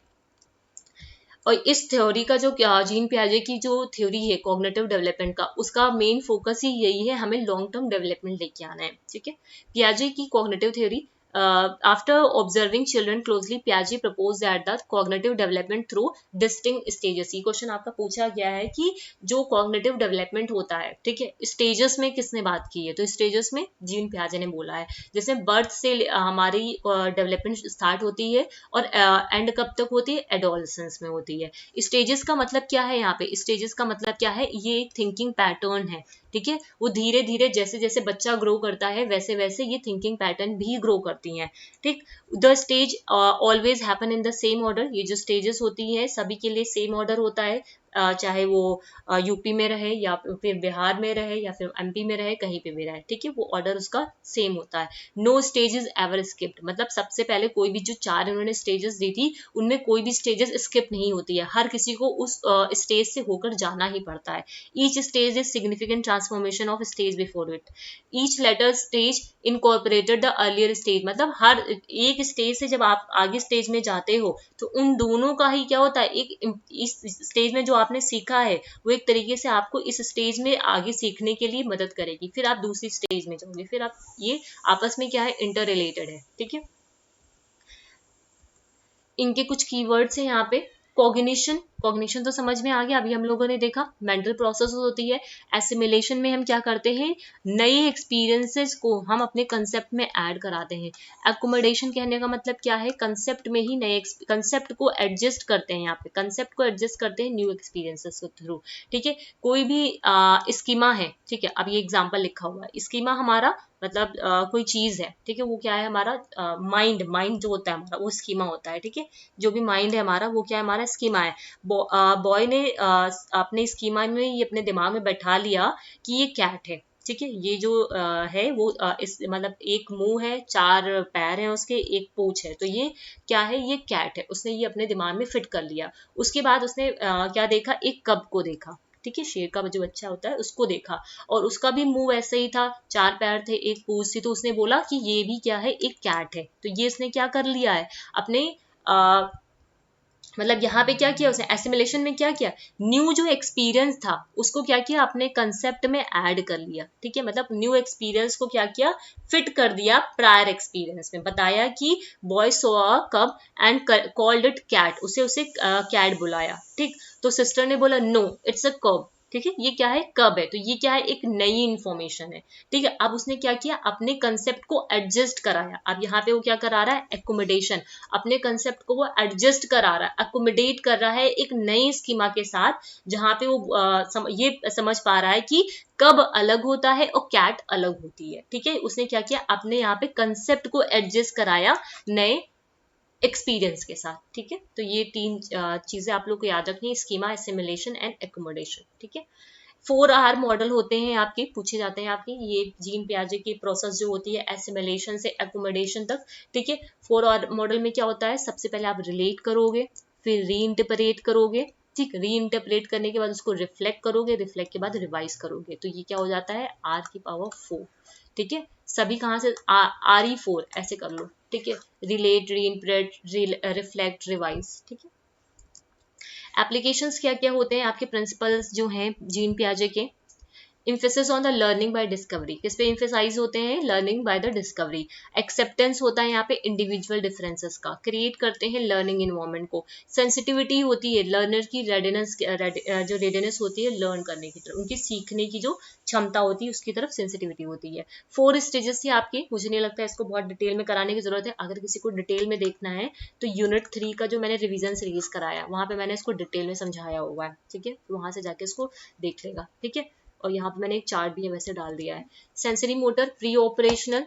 [SPEAKER 1] और इस थ्योरी का जो जीन पियाजे की जो थ्योरी है कॉग्निटिव डेवलपमेंट का, उसका मेन फोकस ही यही है, हमें लॉन्ग टर्म डेवलपमेंट लेके आना है, ठीक है। पियाजे की cognitive theory, after observing children closely, पियाजे propose that the cognitive development through distinct stages. ये क्वेश्चन आपका पूछा गया है कि जो कॉग्निटिव डेवलपमेंट होता है, ठीक है, स्टेजेस में किसने बात की है, तो स्टेजेस में जीन पियाजे ने बोला है। जैसे बर्थ से हमारी डेवलपमेंट स्टार्ट होती है और एंड कब तक होती है, एडोलसेंस में होती है। स्टेजेस का मतलब क्या है, यहाँ पे स्टेजेस का मतलब क्या है, ये एक थिंकिंग पैटर्न है, ठीक है। वो धीरे धीरे जैसे जैसे बच्चा ग्रो करता है वैसे वैसे ये थिंकिंग पैटर्न भी ग्रो करती हैं, ठीक। The stage always happen in the same order. ये जो स्टेजेस होती है सभी के लिए सेम ऑर्डर होता है, चाहे वो यूपी में रहे या फिर बिहार में रहे या फिर एमपी में रहे, कहीं पे भी रहे, ठीक है, वो ऑर्डर उसका सेम होता है। No stage is ever skipped, मतलब सबसे पहले कोई भी जो 4 इन्होंने स्टेजेस दी थी उनमें कोई भी स्टेजेस स्किप नहीं होती है, हर किसी को उस स्टेज से होकर जाना ही पड़ता है। Each stage is significant transformation of stage before it, each later stage incorporated the earlier stage, मतलब हर एक स्टेज से जब आप आगे स्टेज में जाते हो तो उन दोनों का ही क्या होता है, एक इस स्टेज में जो आपने सीखा है वो एक तरीके से आपको इस स्टेज में आगे सीखने के लिए मदद करेगी, फिर आप दूसरी स्टेज में जाओगे, फिर आप ये आपस में क्या है, इंटर रिलेटेड है, ठीक है। इनके कुछ कीवर्ड्स हैं यहाँ पे। कॉग्निशन, कॉग्निशन तो समझ में आ गया, अभी हम लोगों ने देखा। मेंटल प्रोसेस होती है। एसिमिलेशन में हम क्या करते हैं, नए एक्सपीरियंसेस को हम अपने कंसेप्ट में ऐड कराते हैं। एकोमोडेशन कहने का मतलब क्या है, कंसेप्ट में ही नए कंसेप्ट को एडजस्ट करते हैं, यहाँ पे कंसेप्ट को एडजस्ट करते हैं न्यू एक्सपीरियंसेस के थ्रू, ठीक है। कोई भी स्कीमा है, ठीक है, अब ये एग्जाम्पल लिखा हुआ है, स्कीमा हमारा मतलब कोई चीज है, ठीक है, वो क्या है हमारा माइंड, माइंड जो होता है हमारा वो स्कीमा होता है, ठीक है, जो भी माइंड है हमारा वो क्या है, हमारा स्कीमा है। बॉय ने अपने स्कीमा में ये अपने दिमाग में बैठा लिया कि ये कैट है, ठीक है, ये जो है वो इस मतलब एक मुंह है, 4 पैर हैं उसके, एक पूंछ है, तो ये क्या है, ये कैट है, उसने ये अपने दिमाग में फिट कर लिया। उसके बाद उसने क्या देखा, एक कब को देखा, ठीक है, शेर का जो बच्चा होता है उसको देखा, और उसका भी मुंह वैसे ही था, 4 पैर थे, एक पूंछ थी, तो उसने बोला कि ये भी क्या है, एक कैट है, तो ये उसने क्या कर लिया है अपने मतलब यहाँ पे क्या किया उसने, एसिमिलेशन में क्या किया, न्यू जो एक्सपीरियंस था उसको क्या किया, अपने कंसेप्ट में ऐड कर लिया, ठीक है, मतलब न्यू एक्सपीरियंस को क्या किया, फिट कर दिया प्रायर एक्सपीरियंस में। बताया कि बॉय सॉ अ कब एंड कॉल्ड इट कैट, उसे कैट बुलाया, ठीक, तो सिस्टर ने बोला नो इट्स अ कब, ठीक है, ये क्या है, कब है, तो ये क्या है, एक नई इंफॉर्मेशन है, ठीक है। अब उसने क्या किया, अपने कंसेप्ट को एडजस्ट कराया, अब यहाँ पे वो क्या करा रहा है, एकोमोडेशन, अपने कंसेप्ट को वो एडजस्ट करा रहा है, अकोमोडेट कर रहा है एक नई स्कीमा के साथ, जहां पे वो ये समझ पा रहा है कि कब अलग होता है और कैट अलग होती है, ठीक है। उसने क्या किया, अपने यहाँ पे कंसेप्ट को एडजस्ट कराया नए एक्सपीरियंस के साथ, ठीक है। तो ये 3 चीजें आप लोग को याद रखनी है, स्कीमा, एसिमिलेशन एंड एकोमोडेशन, ठीक है। 4R मॉडल होते हैं आपके, पूछे जाते हैं आपके, ये जीन पियाजे की प्रोसेस जो होती है एसिमिलेशन से एकोमोडेशन तक, ठीक है। 4R मॉडल में क्या होता है, सबसे पहले आप रिलेट करोगे, फिर री इंटरप्रेट करोगे, ठीक, री इंटरप्रेट करने के बाद उसको रिफ्लेक्ट करोगे, रिफ्लेक्ट के बाद रिवाइज करोगे, तो ये क्या हो जाता है, R⁴, ठीक है। सभी कहाँ से, RE4 ऐसे कर लो, ठीक है, रिलेट, री इंटरप्रेट, रिफ्लेक्ट, रिवाइज, ठीक है। एप्लीकेशंस क्या क्या होते हैं आपके, प्रिंसिपल्स जो हैं जीन पियाजे के, emphasis on the learning by discovery, किस पे इम्फेसाइज होते हैं, learning by the discovery. Acceptance होता है यहाँ पे इंडिविजुअल डिफरेंसेस का, क्रिएट करते हैं लर्निंग इन्वायरमेंट को। सेंसिटिविटी होती है लर्नर की, रेडिनेस जो रेडिनेस होती है लर्न करने की तरफ, उनकी सीखने की जो क्षमता होती है उसकी तरफ सेंसिटिविटी होती है। 4 स्टेजेस थे आपके, मुझे नहीं लगता इसको बहुत डिटेल में कराने की जरूरत है, अगर किसी को डिटेल में देखना है तो यूनिट 3 का जो मैंने रिवीजन सीरीज कराया वहां पे मैंने इसको डिटेल में समझाया हुआ है, ठीक है, तो वहां से जाके इसको देख लेगा, ठीक है। और यहाँ पे मैंने एक चार्ट भी वैसे डाल दिया है। Sensory motor, pre operational,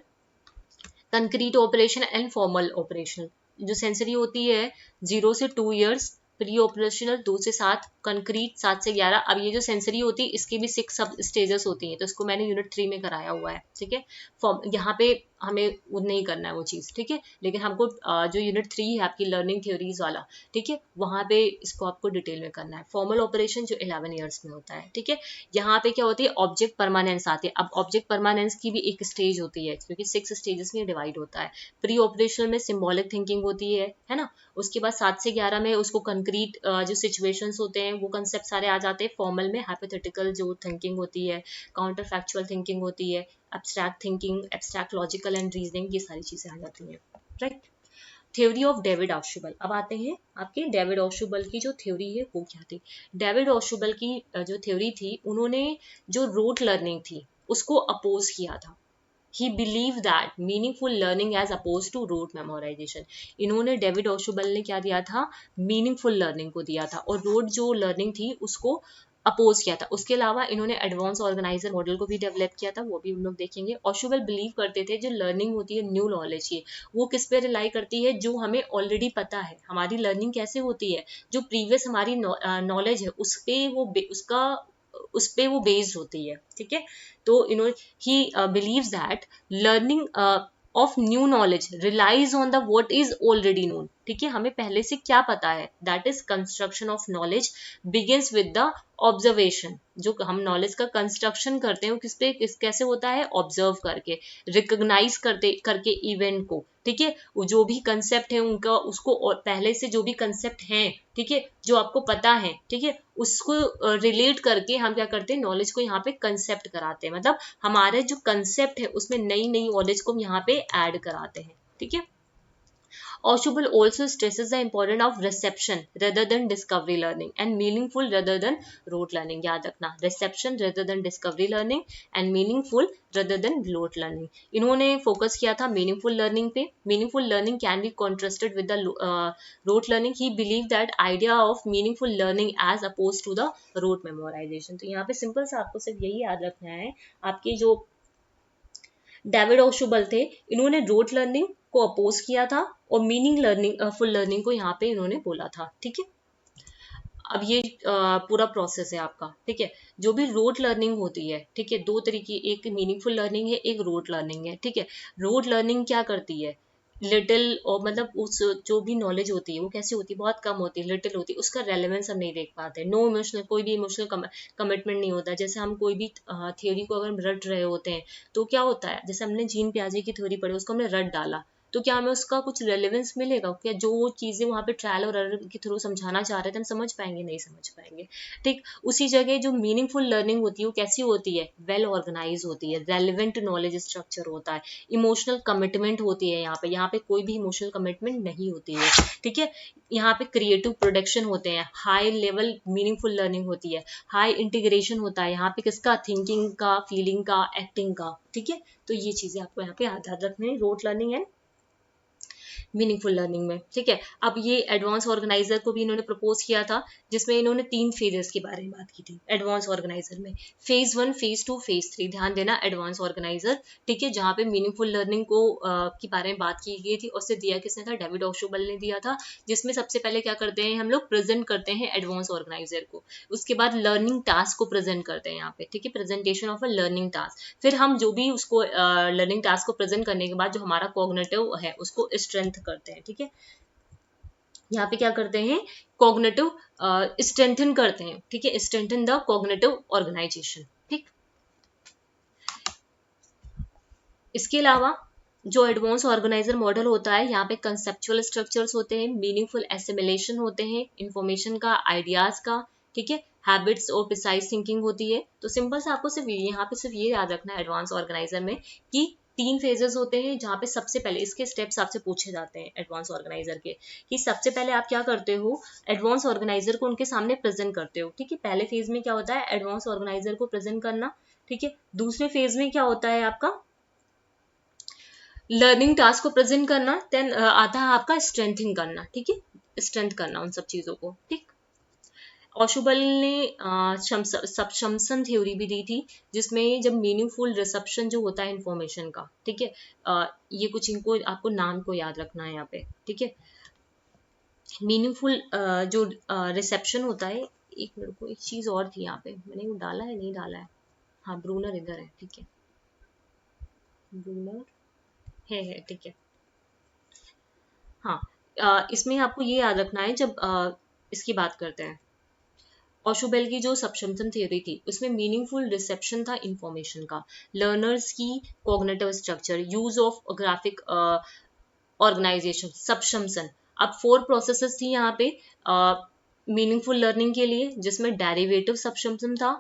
[SPEAKER 1] concrete operation and formal operational. जो सेंसरी होती है 0 से 2 ईयर्स, प्री ऑपरेशनल 2 से 7, कंक्रीट 7 से 11। अब ये जो सेंसरी होती है इसकी भी 6 सब स्टेजेस होती हैं, तो इसको मैंने यूनिट 3 में कराया हुआ है, ठीक है। यहाँ पे हमें वो नहीं करना है वो चीज़, ठीक है, लेकिन हमको जो यूनिट 3 है आपकी लर्निंग थ्योरीज वाला, ठीक है, वहाँ पे इसको आपको डिटेल में करना है। फॉर्मल ऑपरेशन जो 11 ईयर्स में होता है, ठीक है। यहाँ पे क्या होती है, ऑब्जेक्ट परमानेंस आती है। अब ऑब्जेक्ट परमानेंस की भी एक स्टेज होती है, क्योंकि 6 स्टेजेस में डिवाइड होता है। प्री ऑपरेशनल में सिम्बॉलिक थिंकिंग होती है ना। उसके बाद 7 से 11 में उसको कंक्रीट जो सिचुएशंस होते हैं वो कंसेप्ट सारे आ जाते हैं। फॉर्मल में हाइपोथेटिकल जो थिंकिंग होती है, काउंटर फैक्चुअल थिंकिंग होती है, abstract thinking, abstract logical and reasoning, ये सारी चीजें आ जाती हैं, राइट। थ्योरी ऑफ डेविड ऑशुबल, अब आते हैं आपके डेविड ऑशुबल की जो थ्योरी है वो क्या थी। डेविड ऑशुबल की जो थ्योरी थी, उन्होंने जो रोट लर्निंग थी उसको अपोज किया था। He believed that meaningful learning as opposed to rote memorization. इन्होंने डेविड ऑशुबल ने क्या दिया था, मीनिंगफुल लर्निंग को दिया था, और रोट जो लर्निंग थी उसको अपोज किया था। उसके अलावा इन्होंने एडवांस ऑर्गेनाइजर मॉडल को भी डेवलप किया था, वो भी हम लोग देखेंगे। ऑशुबेल बिलीव करते थे जो लर्निंग होती है न्यू नॉलेज की, वो किस पे रिलाई करती है, जो हमें ऑलरेडी पता है। हमारी लर्निंग कैसे होती है, जो प्रीवियस हमारी नॉलेज है उस पे वो बेस्ड होती है, ठीक है। तो इन्होंने he believes that learning of new knowledge relies on the what is already known, ठीक है। हमें पहले से क्या पता है, that is construction of knowledge begins with the observation. जो हम नॉलेज का कंस्ट्रक्शन करते हैं वो कैसे होता है, ऑब्जर्व करके, रिकॉग्नाइज करके इवेंट को, ठीक है। जो भी कंसेप्ट है उनका, उसको और पहले से जो भी कंसेप्ट हैं, ठीक है, जो आपको पता है, ठीक है, उसको रिलेट करके हम क्या करते हैं, नॉलेज को यहाँ पे कंसेप्ट कराते हैं। मतलब हमारे जो कंसेप्ट है उसमें नई नई नॉलेज को हम यहाँ पे ऐड कराते हैं, ठीक है। Ausubel also stresses the importance of reception rather than discovery learning and meaningful rather than rote learning. याद रखना, reception rather than discovery learning and meaningful rather than rote learning. इन्होंने फोकस किया था meaningful learning पे. Meaningful learning can be contrasted with the rote learning. He believed that idea of meaningful learning as opposed to the rote memorization. तो यहाँ पे simple सा आपको सिर्फ यही याद रखना है, आपके जो डेविड ऑशुबल थे, इन्होंने रोट लर्निंग को अपोज किया था और मीनिंग लर्निंग फुल लर्निंग को यहाँ पे इन्होंने बोला था, ठीक है। अब ये पूरा प्रोसेस है आपका, ठीक है। जो भी रोट लर्निंग होती है, ठीक है, दो तरीके, एक मीनिंगफुल लर्निंग है, एक रोट लर्निंग है, ठीक है। रोट लर्निंग क्या करती है, लिटिल, और मतलब उस जो भी नॉलेज होती है वो कैसी होती है, बहुत कम होती है, लिटिल होती है, उसका रेलेवेंस हम नहीं देख पाते। नो इमोशनल, कोई भी इमोशनल कमिटमेंट नहीं होता। जैसे हम कोई भी थ्योरी को अगर हम रट रहे होते हैं तो क्या होता है, जैसे हमने जीन पियाजे की थ्योरी पढ़ी, उसको हमने रट डाला, तो क्या हमें उसका कुछ रेलेवेंस मिलेगा, क्या जो चीजें वहां पे ट्रायल और एरर के थ्रू समझाना चाह रहे थे हम समझ पाएंगे, नहीं समझ पाएंगे, ठीक। उसी जगह जो मीनिंगफुल लर्निंग होती है वो कैसी होती है, वेल ऑर्गेनाइज होती है, रेलिवेंट नॉलेज स्ट्रक्चर होता है, इमोशनल कमिटमेंट होती है। यहाँ पे कोई भी इमोशनल कमिटमेंट नहीं होती है, ठीक है। यहाँ पे क्रिएटिव प्रोडक्शन होते हैं, हाई लेवल मीनिंगफुल लर्निंग होती है, हाई इंटीग्रेशन होता है यहाँ पे, किसका, थिंकिंग का, फीलिंग का, एक्टिंग का, ठीक है। तो ये चीजें आपको यहाँ पे याद रखनी है, rote learning and meaningful learning में, ठीक है। अब ये एडवांस ऑर्गेनाइजर को भी इन्होंने प्रपोज किया था, जिसमें इन्होंने 3 फेजेस के बारे में बात की थी एडवांस ऑर्गेनाइजर में, फेज 1, फेज 2, फेज 3। ध्यान देना, एडवांस ऑर्गेनाइजर, ठीक है, जहाँ पे मीनिंगफुल लर्निंग को के बारे में बात की गई थी, और उसे दिया किसने था, डेविड ऑशुबल ने दिया था। जिसमें सबसे पहले क्या करते हैं हम लोग, प्रेजेंट करते हैं एडवांस ऑर्गेनाइजर को, उसके बाद लर्निंग टास्क को प्रेजेंट करते हैं यहाँ पे, ठीक है, presentation of a learning task. फिर हम जो भी उसको लर्निंग टास्क को प्रेजेंट करने के बाद जो हमारा कॉग्निटिव है उसको स्ट्रेंथ करते हैं, ठीक है। यहाँ पे क्या करते हैं, कॉग्निटिव स्ट्रेंथन करते हैं, ठीक है, स्ट्रेंथन द कॉग्निटिव ऑर्गेनाइजेशन, ठीक। इसके अलावा जो एडवांस ऑर्गेनाइजर मॉडल होता है, यहाँ पे कंसेप्चुअल स्ट्रक्चर्स होते हैं, मीनिंगफुल एसिमिलेशन होते हैं, इंफॉर्मेशन का, आइडियाज का, ठीक है, हैबिट्स और प्रिसाइज थिंकिंग होती है। तो सिंपल से आपको सिर्फ यहाँ पे सिर्फ ये याद रखना है एडवांस ऑर्गेनाइजर में कि 3 फेजेस होते हैं, जहाँ पे सबसे पहले इसके स्टेप्स आपसे पूछे जाते हैं एडवांस ऑर्गेनाइजर के, कि सबसे पहले आप क्या करते हो, एडवांस ऑर्गेनाइजर को उनके सामने प्रेजेंट करते हो, ठीक है। पहले फेज में क्या होता है, एडवांस ऑर्गेनाइजर को प्रेजेंट करना, ठीक है। दूसरे फेज में क्या होता है आपका, लर्निंग टास्क को प्रेजेंट करना, देन आता है आपका स्ट्रेंथिंग करना, ठीक है, स्ट्रेंथ करना उन सब चीजों को, ठीक। ऑशुबल ने सबशम्सन थ्योरी भी दी थी, जिसमें जब मीनिंगफुल रिसेप्शन जो होता है इंफॉर्मेशन का, ठीक है, ये कुछ इनको आपको नाम को याद रखना है यहाँ पे, ठीक है। मीनिंगफुल जो रिसेप्शन होता है, एक मिनट को, एक चीज और थी यहाँ पे, मैंने वो डाला है नहीं डाला है, हाँ ब्रूनर इधर है, ठीक है, ब्रूनर है, ठीक है। हाँ, इसमें आपको ये याद रखना है, जब इसकी बात करते हैं, ऑशुबेल की जो सबशम्सन थ्योरी थी उसमें मीनिंगफुल रिसेप्शन था इंफॉर्मेशन का, लर्नर्स की cognitive structure, use of graphic organization, subsumption. अब 4 प्रोसेसेस थी यहाँ पे मीनिंगफुल लर्निंग के लिए, जिसमें डेरिवेटिव सबशम्सन था,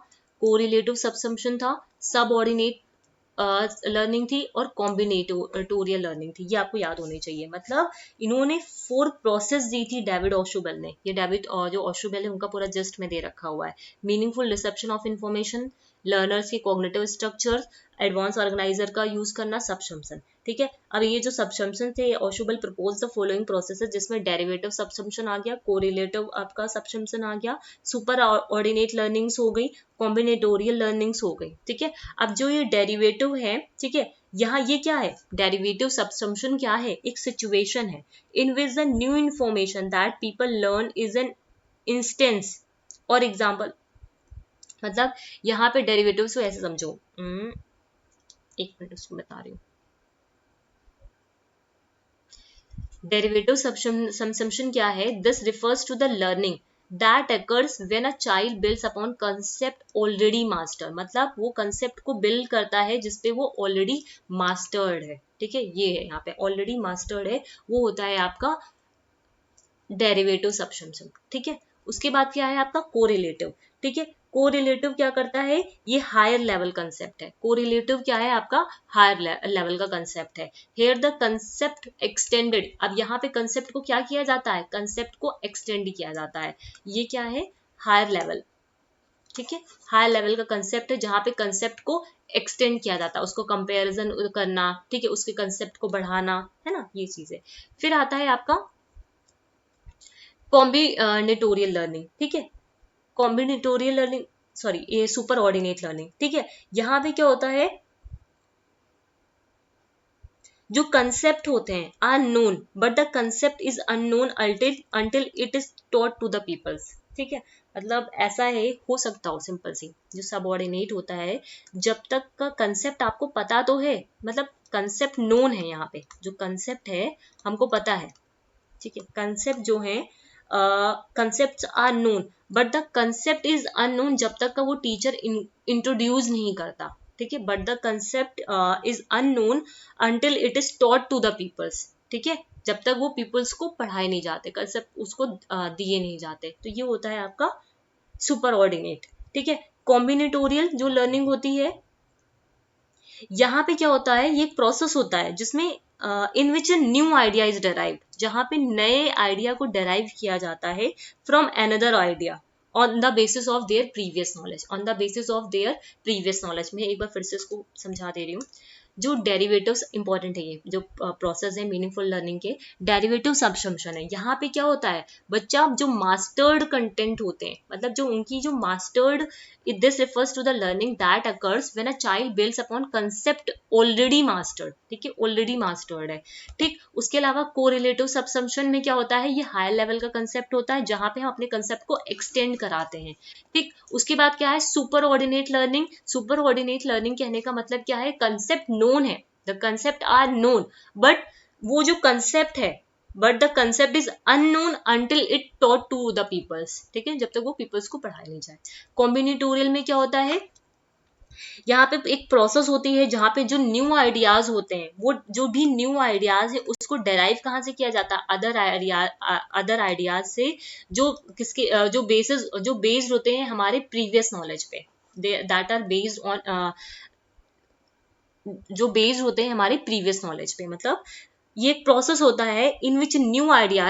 [SPEAKER 1] कोरिलेटिव सबशम्सन था, सबऑर्डिनेट लर्निंग थी, और कॉम्बिनेटोरियल लर्निंग थी। ये आपको याद होनी चाहिए। मतलब इन्होंने 4 प्रोसेस दी थी डेविड ऑशुबेल ने, ये डेविड जो ऑशुबेल है उनका पूरा जस्ट में दे रखा हुआ है, meaningful reception of information, learners के कॉग्निटिव स्ट्रक्चर्स, एडवांस ऑर्गेनाइजर का यूज करना, सबसम्पशन। ठीक है, अब ये जो सबसम्पशन थे, ओशोबल प्रपोज द फॉलोइंग प्रोसेसेस, जिसमें डेरिवेटिव सबसम्पशन आ गया, कोरिलेटिव आपका सबसम्पशन आ गया, सुपर ऑर्डिनेट लर्निंग्स हो गई, कॉम्बिनेटोरियल लर्निंग्स हो गई। ठीक है, अब जो ये डेरिवेटिव है, ठीक है, यहाँ ये क्या है, डेरिवेटिव सबसम्पशन क्या है, एक सिचुएशन है in which the new information that people learn is an instance or example. मतलब यहाँ पे डेरिवेटिव को ऐसे समझो, एक मिनट उसको बता रही हूँ। डेरिवेटिव सबसम्पशन क्या है, this refers to the learning that occurs when a child builds upon concept already master. मतलब वो कंसेप्ट को बिल्ड करता है जिसपे वो ऑलरेडी मास्टर्ड है। ठीक है, ये है यहाँ पे ऑलरेडी मास्टर्ड है, वो होता है आपका डेरिवेटिव सबसम्पशन। ठीक है, उसके बाद क्या है आपका कोरिलेटिव। ठीक है, कोरिलेटिव क्या करता है, ये हायर लेवल कंसेप्ट है। कोरिलेटिव क्या है आपका, हायर लेवल का कंसेप्ट है। हेयर द कंसेप्ट एक्सटेंडेड, अब यहाँ पे कंसेप्ट को क्या किया जाता है, कंसेप्ट को एक्सटेंड किया जाता है। ये क्या है, हायर लेवल। ठीक है, हायर लेवल का कंसेप्ट है जहां पे कंसेप्ट को एक्सटेंड किया जाता है, उसको कंपैरिजन करना, ठीक है, उसके कंसेप्ट को बढ़ाना, है ना, ये चीजें। फिर आता है आपका कॉम्बिनेटोरियल लर्निंग। ठीक है, कॉम्बिनेटोरियल लर्निंग, सॉरी ये सुपर ऑर्डिनेट लर्निंग। ठीक है, यहां पे क्या होता है, जो कंसेप्ट होते हैं are known but the concept is unknown until it is taught to the peoples. ठीक है, मतलब ऐसा है, हो सकता हो सिंपल सी, जो सबऑर्डिनेट होता है, जब तक का कंसेप्ट आपको पता तो है, मतलब कंसेप्ट नोन है, यहाँ पे जो कंसेप्ट है हमको पता है। ठीक है, कंसेप्ट जो है, concept are known but the concept is unknown, जब तक का वो टीचर इंट्रोड्यूस नहीं करता। ठीक है, but the concept is unknown until it is taught to the peoples. ठीक है, जब तक वो पीपल्स को पढ़ाए नहीं जाते, कंसेप्ट उसको दिए नहीं जाते, तो ये होता है आपका सुपर ऑर्डिनेट। ठीक है, कॉम्बिनेटोरियल जो लर्निंग होती है, यहाँ पे क्या होता है, ये एक प्रोसेस होता है जिसमें in which new idea is derived, जहां पे नए आइडिया को डेराइव किया जाता है from another idea on the basis of their previous knowledge, on the basis of their previous knowledge. मैं एक बार फिर से इसको समझा दे रही हूँ। जो डेरिवेटिव्स इंपॉर्टेंट है, ये जो प्रोसेस है मीनिंगफुल लर्निंग के, डेरिवेटिव सबसम्पशन है। यहाँ पे क्या होता है, बच्चा जो मास्टर्ड कंटेंट होते हैं, मतलब जो उनकी जो mastered, this refers to the learning that occurs when a child builds upon concept already mastered। ठीक है, ऑलरेडी मास्टर्ड है। ठीक, उसके अलावा कोरिलेटिव सबसम्पशन में क्या होता है, ये हायर लेवल का कंसेप्ट होता है जहां पे हम अपने कंसेप्ट को एक्सटेंड कराते हैं। ठीक, उसके बाद क्या है, superordinate learning. Superordinate learning कहने का मतलब क्या है, कंसेप्ट नोन है, the concept are known but वो जो कंसेप्ट है, but the concept is unknown until it taught to the peoples. ठीक है, जब तक वो पीपल्स को पढ़ाया नहीं जाए। कॉम्बिनेटोरियल में क्या होता है, यहाँ पे एक प्रोसेस होती है जहां पे जो न्यू आइडियाज होते हैं, वो जो भी न्यू आइडियाज है उसको डेराइव कहाँ से किया जाता है, अदर आइडियाज से, जो किसके जो बेस्ड होते हैं हमारे प्रीवियस नॉलेज पे, दैट आर बेस्ड ऑन, जो बेस्ड होते हैं हमारे प्रीवियस नॉलेज पे। मतलब ये एक प्रोसेस होता है in which new idea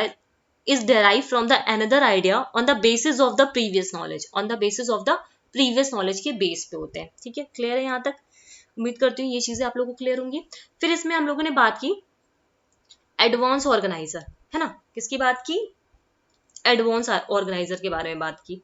[SPEAKER 1] is derive from the another idea on the basis of the previous knowledge, on the basis of the previous knowledge के बेस पे होते हैं। ठीक है, क्लियर है यहाँ तक, उम्मीद करती हूँ ये चीजें आप लोगों को क्लियर होंगी। फिर इसमें हम लोगों ने बात की एडवांस ऑर्गेनाइजर, है ना, किसकी बात की, एडवांस ऑर्गेनाइजर के बारे में बात की।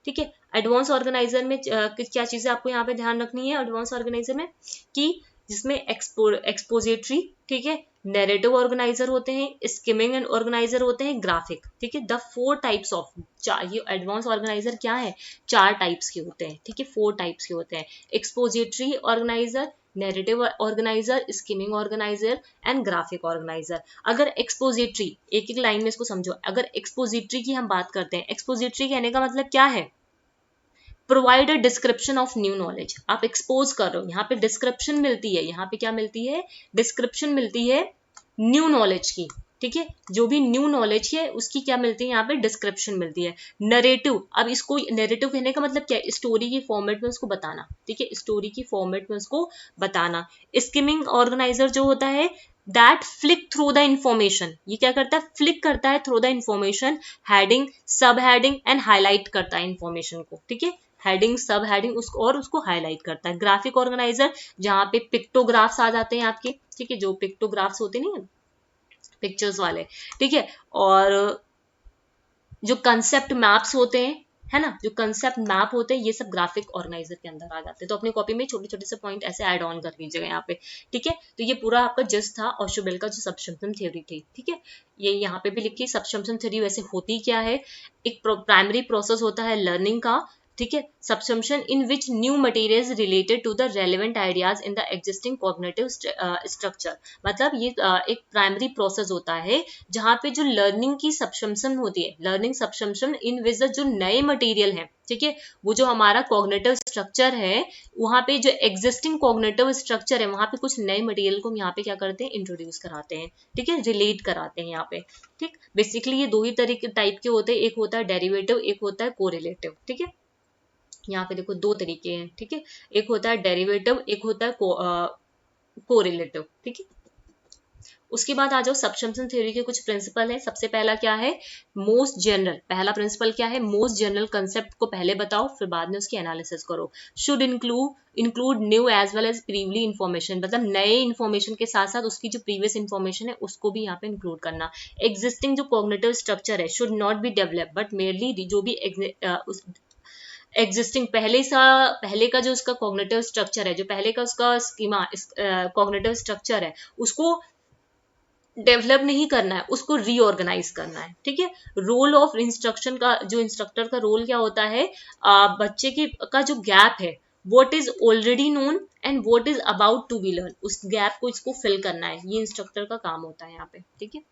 [SPEAKER 1] ठीक है, एडवांस ऑर्गेनाइजर में क्या चीजें आपको यहाँ पे ध्यान रखनी है, एडवांस ऑर्गेनाइजर में कि जिसमें एक्सपोजिटरी, ठीक है, नैरेटिव ऑर्गेनाइजर होते हैं, स्किमिंग ऑर्गेनाइजर होते हैं, ग्राफिक। ठीक है, द 4 टाइप्स ऑफ, ये एडवांस ऑर्गेनाइजर क्या है, 4 टाइप्स के होते हैं। ठीक है, 4 टाइप्स के होते हैं, expository organiser, narrative organiser, skimming organiser and graphic organiser. अगर एक्सपोजिटरी, एक एक लाइन में इसको समझो, अगर एक्सपोजिटरी की हम बात करते हैं, एक्सपोजिटरी कहने का मतलब क्या है, provide a description of new knowledge. आप एक्सपोज कर रहे हो, यहाँ पे डिस्क्रिप्शन मिलती है, यहाँ पे क्या मिलती है, डिस्क्रिप्शन मिलती है न्यू नॉलेज की। ठीक है, जो भी न्यू नॉलेज है उसकी क्या मिलती है, यहाँ पे डिस्क्रिप्शन मिलती है। नरेटिव, अब इसको नरेटिव कहने का मतलब क्या है, स्टोरी की फॉर्मेट में उसको बताना। ठीक है, स्टोरी की फॉर्मेट में उसको बताना। स्किमिंग ऑर्गेनाइजर जो होता है, that flick through the information, ये क्या करता है, फ्लिक करता है थ्रू द इंफॉर्मेशन, हेडिंग, सब हेडिंग एंड हाईलाइट करता है इंफॉर्मेशन को। ठीक है, हेडिंग, सब हेडिंग उसको और उसको हाईलाइट करता है। ग्राफिक ऑर्गेनाइजर जहाँ पे पिक्टोग्राफ्स आ जाते हैं आपके, ठीक है, जो पिक्टोग्राफ्स होते नहीं है पिक्चर्स वाले, ठीक है, और जो कंसेप्ट मैप्स होते हैं, है ना, जो कंसेप्ट मैप होते हैं, ये सब ग्राफिक ऑर्गेनाइजर के अंदर आ जाते हैं। तो अपनी कॉपी में छोटे छोटे से पॉइंट ऐसे ऐड ऑन कर लीजिएगा यहाँ पे, ठीक है। तो ये पूरा आपका जस्ट था ऑशोबेल का जो सबसम्पशन थ्योरी थी, ठीक है। ये यहाँ पे भी लिखी सबसम्पशन थ्योरी वैसे होती क्या है, एक प्राइमरी प्रोसेस होता है लर्निंग का, ठीक है, subsumption in which new materials related to the relevant ideas in the existing cognitive structure. मतलब ये एक प्राइमरी प्रोसेस होता है जहाँ पे जो लर्निंग की सबसम्पशन होती है, लर्निंग सबसम्पशन इन विच जो नए मटेरियल है, ठीक है, वो जो हमारा कॉग्निटिव स्ट्रक्चर है, वहाँ पे जो एग्जिस्टिंग कॉग्निटिव स्ट्रक्चर है वहाँ पे कुछ नए मटेरियल को हम यहाँ पे क्या करते हैं, इंट्रोड्यूस कराते हैं, ठीक है, रिलेट कराते हैं यहाँ पे, ठीक। बेसिकली ये दो ही तरीके टाइप के होते हैं, एक होता है डेरिवेटिव, एक होता है कोरिलेटिव, ठीक है। यहाँ पे देखो दो तरीके हैं, ठीक है, एक होता है डेरिवेटिव, एक होता है कोरिलेटिव, ठीक है। उसके बाद आ जाओ सबसम्पशन थ्योरी के कुछ प्रिंसिपल है। सबसे पहला क्या है, मोस्ट जनरल, पहला प्रिंसिपल क्या है, मोस्ट जनरल कंसेप्ट को पहले बताओ, फिर बाद में उसकी एनालिसिस करो। Should include new as well as previously information, मतलब नए इन्फॉर्मेशन के साथ साथ उसकी जो प्रीवियस इन्फॉर्मेशन है उसको भी यहाँ पे इंक्लूड करना। एग्जिस्टिंग जो कॉग्निटिव स्ट्रक्चर है should not be develop but merely जो भी एग्जिस्टिंग पहले का जो उसका कॉग्निटिव स्ट्रक्चर है, जो पहले का उसका स्कीमा कॉग्निटिव स्ट्रक्चर है, उसको डेवलप नहीं करना है, उसको रीऑर्गेनाइज करना है, ठीक है। रोल ऑफ इंस्ट्रक्शन का, जो इंस्ट्रक्टर का रोल क्या होता है, बच्चे की का जो गैप है, what is already known and what is about to be learn, उस गैप को इसको फिल करना है, ये इंस्ट्रक्टर का काम होता है यहाँ पे, ठीक है।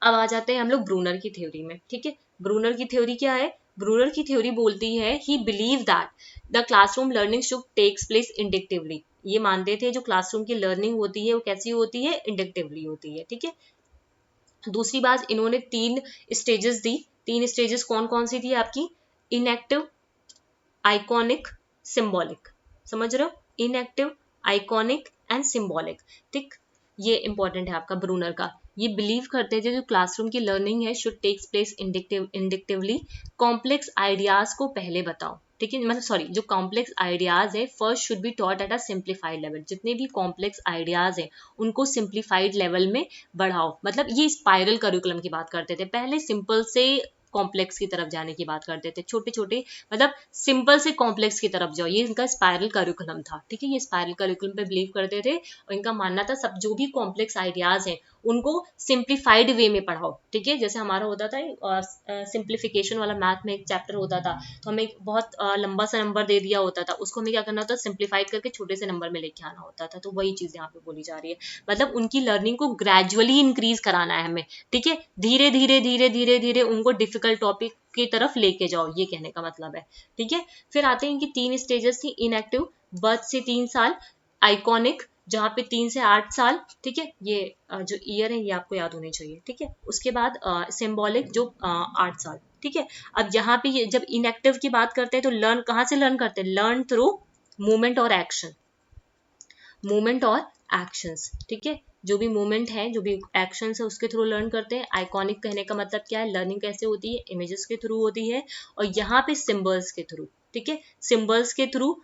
[SPEAKER 1] अब आ जाते हैं हम लोग ब्रूनर की थ्योरी में, ठीक है। ब्रूनर की थ्योरी क्या है, ब्रूनर की थ्योरी बोलती है he believe that the classroom learning should takes place inductively. ये मानते थे जो क्लासरूम की लर्निंग होती है वो कैसी होती है, इंडक्टिवली होती है, ठीक है। दूसरी बात, इन्होंने 3 स्टेजेस दी। 3 स्टेजेस कौन कौन सी थी आपकी, इनएक्टिव, आइकॉनिक, सिंबॉलिक, समझ रहे हो, इनएक्टिव, आइकॉनिक एंड सिंबॉलिक, ठीक। ये इंपॉर्टेंट है आपका ब्रूनर का। ये बिलीव करते थे जो क्लासरूम की लर्निंग है should takes place inductively, complex ideas को पहले बताओ, ठीक है, मतलब सॉरी, जो कॉम्प्लेक्स आइडियाज है first should be taught at a simplified level, जितने भी कॉम्प्लेक्स आइडियाज है उनको सिंप्लीफाइड लेवल में बढ़ाओ। मतलब ये स्पाइरल करिकुलम की बात करते थे, पहले सिंपल से कॉम्प्लेक्स की तरफ जाने की बात करते थे, छोटे छोटे मतलब सिंपल से कॉम्प्लेक्स की तरफ जाओ, ये इनका स्पाइरल करिकुलम था, ठीक है। ये स्पाइरल करिकुलम पे बिलीव करते थे और इनका मानना था सब जो भी कॉम्प्लेक्स आइडियाज हैं उनको सिंप्लीफाइड वे में पढ़ाओ, ठीक है। जैसे हमारा होता था सिंप्लीफिकेशन वाला मैथ में एक चैप्टर होता था, तो हमें बहुत लंबा सा नंबर दे दिया होता था, उसको हमें क्या करना होता, सिंप्लीफाइड करके छोटे से नंबर में लेके आना होता था। तो वही चीज यहाँ पे बोली जा रही है, मतलब उनकी लर्निंग को ग्रेजुअली इंक्रीज कराना है हमें, ठीक है, धीरे धीरे धीरे धीरे धीरे उनको डिफिकल्ट टॉपिक की तरफ लेके जाओ, ये कहने का मतलब है, ठीक है। फिर आते हैं इनकी 3 स्टेजेस थी, इनएक्टिव बर्थ से 3 साल, आइकॉनिक जहाँ पे 3 से 8 साल, ठीक है, ये जो ईयर है ये आपको याद होने चाहिए, ठीक है। उसके बाद सिंबॉलिक जो 8 साल, ठीक है। अब यहाँ पे जब इनएक्टिव की बात करते हैं तो लर्न कहाँ से लर्न करते हैं, लर्न थ्रू मूवमेंट और एक्शन, मूवमेंट और एक्शंस, ठीक है, जो भी मूवमेंट है, जो भी एक्शंस है उसके थ्रू लर्न करते हैं। आइकॉनिक कहने का मतलब क्या है, लर्निंग कैसे होती है, इमेजेस के थ्रू होती है, और यहाँ पे सिंबल्स के थ्रू, ठीक है, सिंबल्स के थ्रू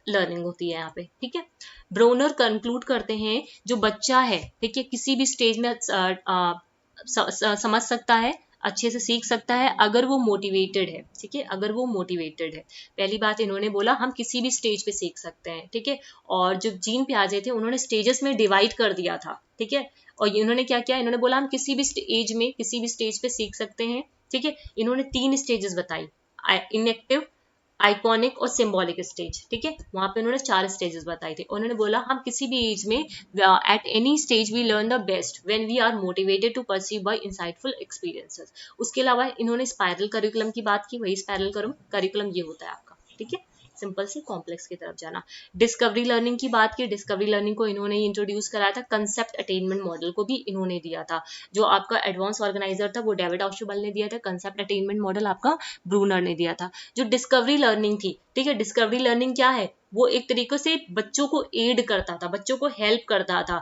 [SPEAKER 1] लर्निंग होती है यहाँ पे, ठीक है। ब्रोनर कंक्लूड करते हैं जो बच्चा है, ठीक है, किसी भी स्टेज में समझ सकता है, अच्छे से सीख सकता है अगर वो मोटिवेटेड है, ठीक है, अगर वो मोटिवेटेड है। पहली बात इन्होंने बोला हम किसी भी स्टेज पे सीख सकते हैं, ठीक है। और जो जीन पियाजे थे उन्होंने स्टेजेस में डिवाइड कर दिया था, ठीक है। और इन्होंने क्या किया, इन्होंने बोला हम किसी भी एज में किसी भी स्टेज पे सीख सकते हैं, ठीक है। इन्होंने 3 स्टेजेस बताई, इनएक्टिव, आइकॉनिक और सिंबॉलिक स्टेज, ठीक है। वहां पे उन्होंने 4 स्टेजेस बताई थी। उन्होंने बोला हम किसी भी एज में at any stage we learn the best when we are motivated to perceive by insightful experiences. उसके अलावा इन्होंने स्पाइरल करिकुलम की बात की, वही स्पाइरल करिकुलम ये होता है आपका, ठीक है, सिंपल से कॉम्प्लेक्स की तरफ जाना। डिस्कवरी लर्निंग की बात की, डिस्कवरी लर्निंग को इन्होंने इंट्रोड्यूस कराया था, कंसेप्ट अटेनमेंट मॉडल को भी इन्होंने दिया था। जो आपका एडवांस ऑर्गेनाइजर था वो डेविड ऑशोबल ने दिया था, कंसेप्ट अटेनमेंट मॉडल आपका ब्रूनर ने दिया था। जो डिस्कवरी लर्निंग थी, ठीक है, डिस्कवरी लर्निंग क्या है, वो एक तरीके से बच्चों को एड करता था, बच्चों को हेल्प करता था,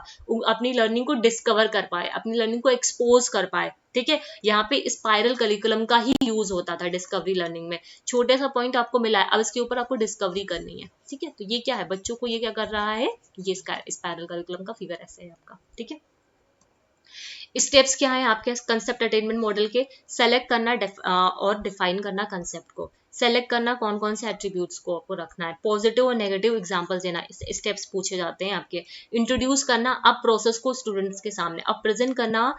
[SPEAKER 1] अपनी लर्निंग को डिस्कवर कर पाए, अपनी लर्निंग को एक्सपोज कर पाए। ठीक है, यहाँ पे स्पाइरल करिकुलम का ही यूज होता था डिस्कवरी लर्निंग में। छोटे सा पॉइंट आपको मिला है, अब इसके ऊपर आपको डिस्कवरी करनी है। ठीक है, तो ये क्या है, बच्चों को ये क्या कर रहा है, ये स्पाइरल करिकुलम का फिगर ऐसे है आपका। ठीक है, स्टेप्स क्या है आपके कंसेप्ट अटेनमेंट मॉडल के, सेलेक्ट करना और डिफाइन करना कंसेप्ट को, सेलेक्ट करना कौन कौन से एट्रीब्यूट्स को आपको रखना है, पॉजिटिव और नेगेटिव एग्जांपल्स देना, स्टेप्स पूछे जाते हैं आपके, इंट्रोड्यूस करना अब प्रोसेस को स्टूडेंट्स के सामने, अब प्रेजेंट करना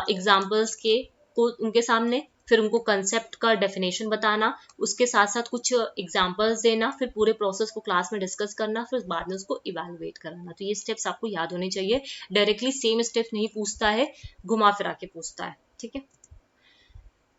[SPEAKER 1] एग्जांपल्स के को उनके सामने, फिर उनको कंसेप्ट का डेफिनेशन बताना, उसके साथ साथ कुछ एग्जांपल्स देना, फिर पूरे प्रोसेस को क्लास में डिस्कस करना, फिर बाद में उसको इवैल्यूएट कराना। तो ये स्टेप्स आपको याद होने चाहिए, डायरेक्टली सेम स्टेप्स नहीं पूछता है, घुमा फिरा के पूछता है। ठीक है,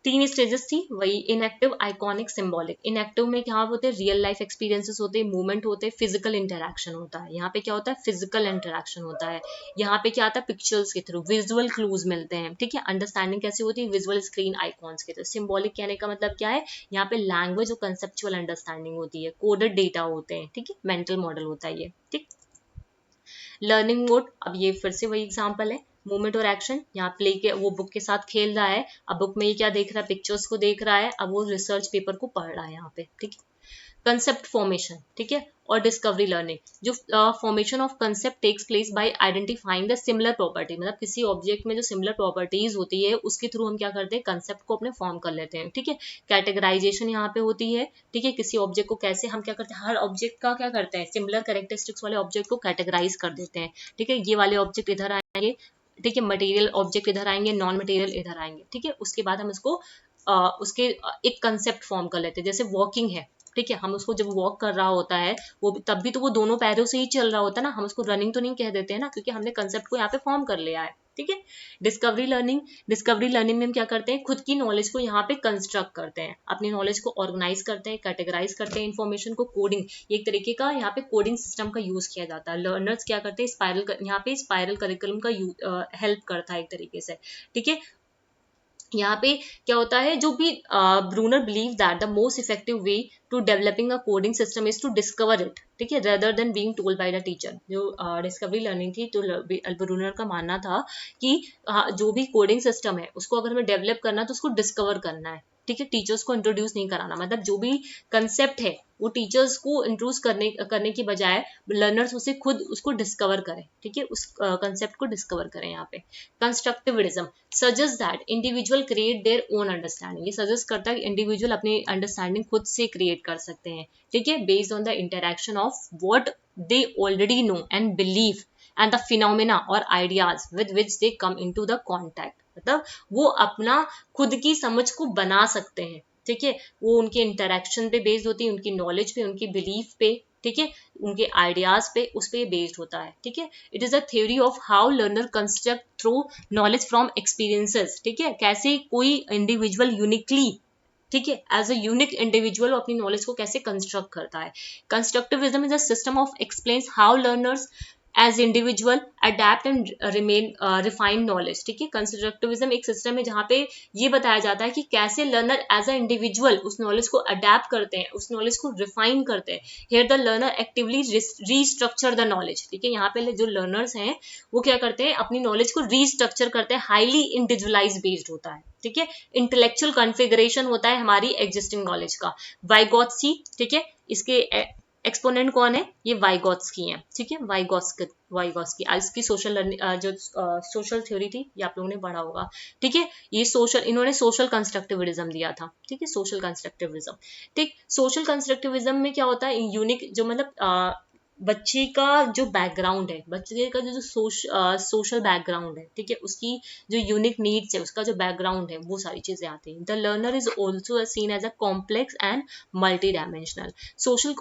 [SPEAKER 1] 3 स्टेजेस थी वही, इनएक्टिव, आइकॉनिक, सिंबॉलिक। इनएक्टिव में क्या होते हैं, रियल लाइफ एक्सपीरियंसेस होते हैं, मूवमेंट होते हैं, फिजिकल इंटरैक्शन होता है। यहाँ पे क्या होता है, फिजिकल इंटरैक्शन होता है। यहाँ पे क्या आता है, पिक्चर्स के थ्रू विजुअल क्लूज मिलते हैं। ठीक है, अंडरस्टैंडिंग कैसे होती है, विजुअल स्क्रीन आइकॉन्स के थ्रू। सिंबॉलिक कहने का मतलब क्या है, यहाँ पे लैंग्वेज और कंसेप्चुअल अंडरस्टैंडिंग होती है, कोडेड डेटा होते हैं। ठीक है, मेंटल मॉडल होता है ये। ठीक, लर्निंग मोड, अब ये फिर से वही एग्जांपल है, मूवमेंट और एक्शन। यहाँ प्ले के वो बुक के साथ खेल रहा है, अब बुक में ये क्या देख रहा है, पिक्चर्स को देख रहा है, अब वो रिसर्च पेपर को पढ़ रहा है यहाँ पे। ठीक है, कंसेप्ट फॉर्मेशन, ठीक है, और डिस्कवरी लर्निंग, जो formation of concept takes place by identifying the similar property, मतलब किसी ऑब्जेक्ट में जो सिमिलर प्रॉपर्टीज होती है उसके थ्रू हम क्या करते हैं, कंसेप्ट को अपने फॉर्म कर लेते हैं। ठीक है, कैटेगराइजेशन यहाँ पे होती है। ठीक है, किसी ऑब्जेक्ट को कैसे हम क्या करते हैं, हर ऑब्जेक्ट का क्या करते हैं, सिमिलर कैरेक्टरिस्टिक्स वाले ऑब्जेक्ट को कैटेगराइज कर देते हैं। ठीक है, ये वाले ऑब्जेक्ट इधर आएंगे, ठीक है, मटेरियल ऑब्जेक्ट इधर आएंगे, नॉन मटेरियल इधर आएंगे। ठीक है, उसके बाद हम इसको उसके एक कंसेप्ट फॉर्म कर लेते हैं, जैसे वॉकिंग है। ठीक है, हम उसको जब वॉक कर रहा होता है वो तब भी तो वो दोनों पैरों से ही चल रहा होता है ना, हम उसको रनिंग तो नहीं कह देते हैं ना, क्योंकि हमने कंसेप्ट को यहाँ पे फॉर्म कर लिया है। ठीक है, डिस्कवरी लर्निंग, डिस्कवरी लर्निंग में हम क्या करते हैं, खुद की नॉलेज को यहाँ पे कंस्ट्रक्ट करते हैं, अपनी नॉलेज को ऑर्गेनाइज करते हैं, कैटेगराइज करते हैं, इन्फॉर्मेशन को कोडिंग, एक तरीके का यहाँ पे कोडिंग सिस्टम का यूज किया जाता है। लर्नर्स क्या करते हैं, यहाँ पे स्पाइरल करिकुलम का हेल्प करता है एक तरीके से। ठीक है, यहाँ पे क्या होता है, जो भी Bruner believe that the most effective way to developing a coding system is to discover it. ठीक है, rather than being told by the teacher. जो डिस्कवरी लर्निंग थी, तो ब्रूनर का मानना था कि जो भी कोडिंग सिस्टम है उसको अगर हमें डेवलप करना है तो उसको डिस्कवर करना है। ठीक है, टीचर्स को इंट्रोड्यूस नहीं कराना, मतलब जो भी कंसेप्ट है वो टीचर्स को इंट्रोड्यूस करने की बजाय लर्नर्स उसे खुद उसको डिस्कवर करें। ठीक है, उस कंसेप्ट को डिस्कवर करें। यहाँ पे constructivism suggest that individual create their own understanding, ये सजेस्ट करता है कि इंडिविजुअल अपनी अंडरस्टैंडिंग खुद से क्रिएट कर सकते हैं। ठीक है, based on the interaction of what they already know and believe and the phenomena or ideas with which they come into the contact, मतलब वो अपना खुद की समझ को बना सकते हैं। ठीक है, वो उनके इंटरेक्शन पे बेस्ड होती है, उनकी नॉलेज पे, उनकी बिलीफ पे, ठीक है, उनके आइडियाज पे, उस पे बेस्ड होता है। ठीक है, it is a theory of how learner construct through knowledge from experiences. ठीक है, कैसे कोई इंडिविजुअल यूनिकली, ठीक है, एज अ यूनिक इंडिविजुअल अपनी नॉलेज को कैसे कंस्ट्रक्ट करता है। Constructivism is a system of explains how learners as individual adapt and remain refined knowledge. ठीक है, कंस्ट्रक्टिविज्म एक सिस्टम है जहाँ पे ये बताया जाता है कि कैसे लर्नर एज अ इंडिविजुअल उस नॉलेज को अडेप्ट करते हैं, उस नॉलेज को रिफाइन करते हैं। Here the learner actively restructure the knowledge. ठीक है, यहाँ पे जो लर्नर्स हैं वो क्या करते हैं, अपनी नॉलेज को रीस्ट्रक्चर करते हैं, हाईली इंडिविजुअलाइज बेस्ड होता है। ठीक है, इंटेलेक्चुअल कॉन्फ़िगरेशन होता है हमारी एग्जिस्टिंग नॉलेज का। वाइगोत्स्की, ठीक है, इसके एक्सपोनेंट कौन है, ये वाइगोत्स्की हैं। ठीक है, वाइगोत्स्की इसकी सोशल जो सोशल थ्योरी थी ये आप लोगों ने पढ़ा होगा। ठीक है, ये इन्होंने सोशल कंस्ट्रक्टिविज्म दिया था। ठीक है, सोशल कंस्ट्रक्टिविज्म। ठीक, सोशल कंस्ट्रक्टिविज्म में क्या होता है, यूनिक जो मतलब बच्चे का जो बैकग्राउंड है, बच्चे का जो सोशल बैकग्राउंड है, ठीक है, उसकी जो यूनिक नीड्स है, उसका जो बैकग्राउंड है, वो सारी चीजें आती हैं। The learner is also seen as a complex and multi dimensional. Social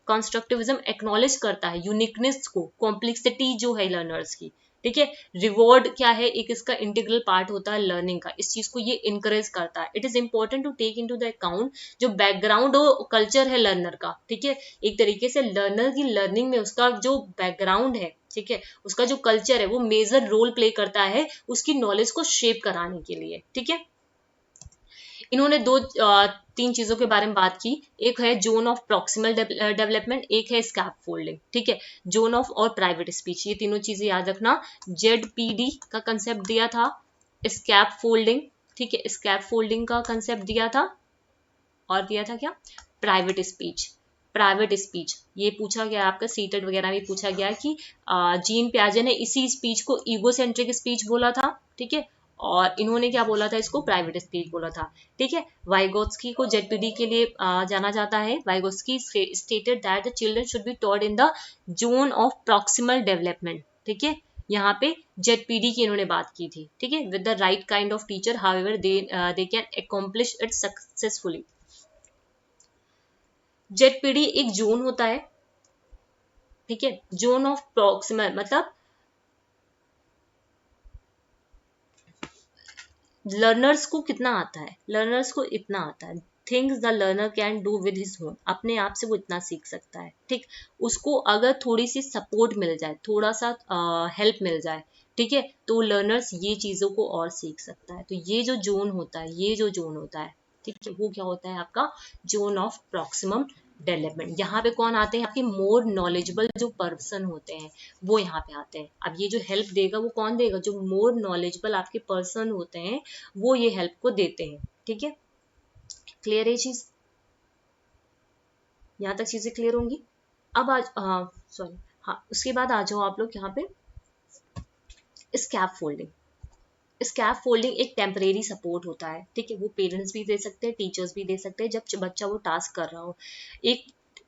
[SPEAKER 1] constructivism acknowledge करता है यूनिकनेस को, कॉम्प्लेक्सिटी जो है लर्नर्स की। ठीक है, रिवॉर्ड क्या है, एक इसका इंटीग्रल पार्ट होता है लर्निंग का, इस चीज को ये इनकरेज करता है। It is important to take into the account जो बैकग्राउंड और कल्चर है लर्नर का। ठीक है, एक तरीके से लर्नर की लर्निंग में उसका जो बैकग्राउंड है, ठीक है, उसका जो कल्चर है वो मेजर रोल प्ले करता है उसकी नॉलेज को शेप कराने के लिए। ठीक है, इन्होंने तीन चीजों के बारे में बात की। एक है जोन ऑफ प्रॉक्सिमल डेवलपमेंट, एक है स्कैप फोल्डिंग, ठीक है। जोन ऑफ और प्राइवेट स्पीच, ये तीनों चीजें याद रखना। जेडपीडी का कंसेप्ट दिया था, स्कैप फोल्डिंग, ठीक है, स्कैप फोल्डिंग का कंसेप्ट दिया था, और दिया था क्या, प्राइवेट स्पीच। प्राइवेट स्पीच ये पूछा गया आपका सीटेट वगैरह में पूछा गया कि जीन पियाजे ने इसी स्पीच को ईगोसेंट्रिक स्पीच बोला था, ठीक है, और इन्होंने क्या बोला था, इसको प्राइवेट स्पीच बोला था, ठीक है। वाइगोत्स्की को जेडपीडी के लिए जाना जाता है। Vygotsky stated that the children should be taught in the zone of proximal development, ठीक है। यहाँ पे जेडपीडी की इन्होंने बात की थी, ठीक है। With the right kind of teacher however they can accomplish it successfully. ZPD एक जोन होता है, ठीक है। जोन ऑफ प्रॉक्सिमल मतलब लर्नर्स को कितना आता है, लर्नर्स को इतना आता है, things the learner can do with his home, अपने आप से वो इतना सीख सकता है, ठीक। उसको अगर थोड़ी सी सपोर्ट मिल जाए, थोड़ा सा हेल्प मिल जाए, ठीक है, तो लर्नर्स ये चीजों को और सीख सकता है। तो ये जो जोन होता है, ये जो जोन होता है, ठीक है, वो क्या होता है आपका जोन ऑफ प्रॉक्सिमम डेवलपमेंट। यहाँ पे कौन आते हैं, आपके मोर नॉलेजेबल जो पर्सन होते हैं वो यहाँ पे आते हैं। अब ये जो हेल्प देगा वो कौन देगा, जो मोर नॉलेजेबल आपके पर्सन होते हैं वो ये हेल्प को देते हैं, ठीक है। क्लियर है चीज, यहाँ तक चीजें क्लियर होंगी। अब आज सॉरी, हाँ, उसके बाद आ जाओ आप लोग यहाँ पे स्कैप फोल्डिंग। स्कैप फोल्डिंग एक टेम्परेरी सपोर्ट होता है, ठीक है। वो पेरेंट्स भी दे सकते हैं, टीचर्स भी दे सकते हैं जब बच्चा वो टास्क कर रहा हो। एक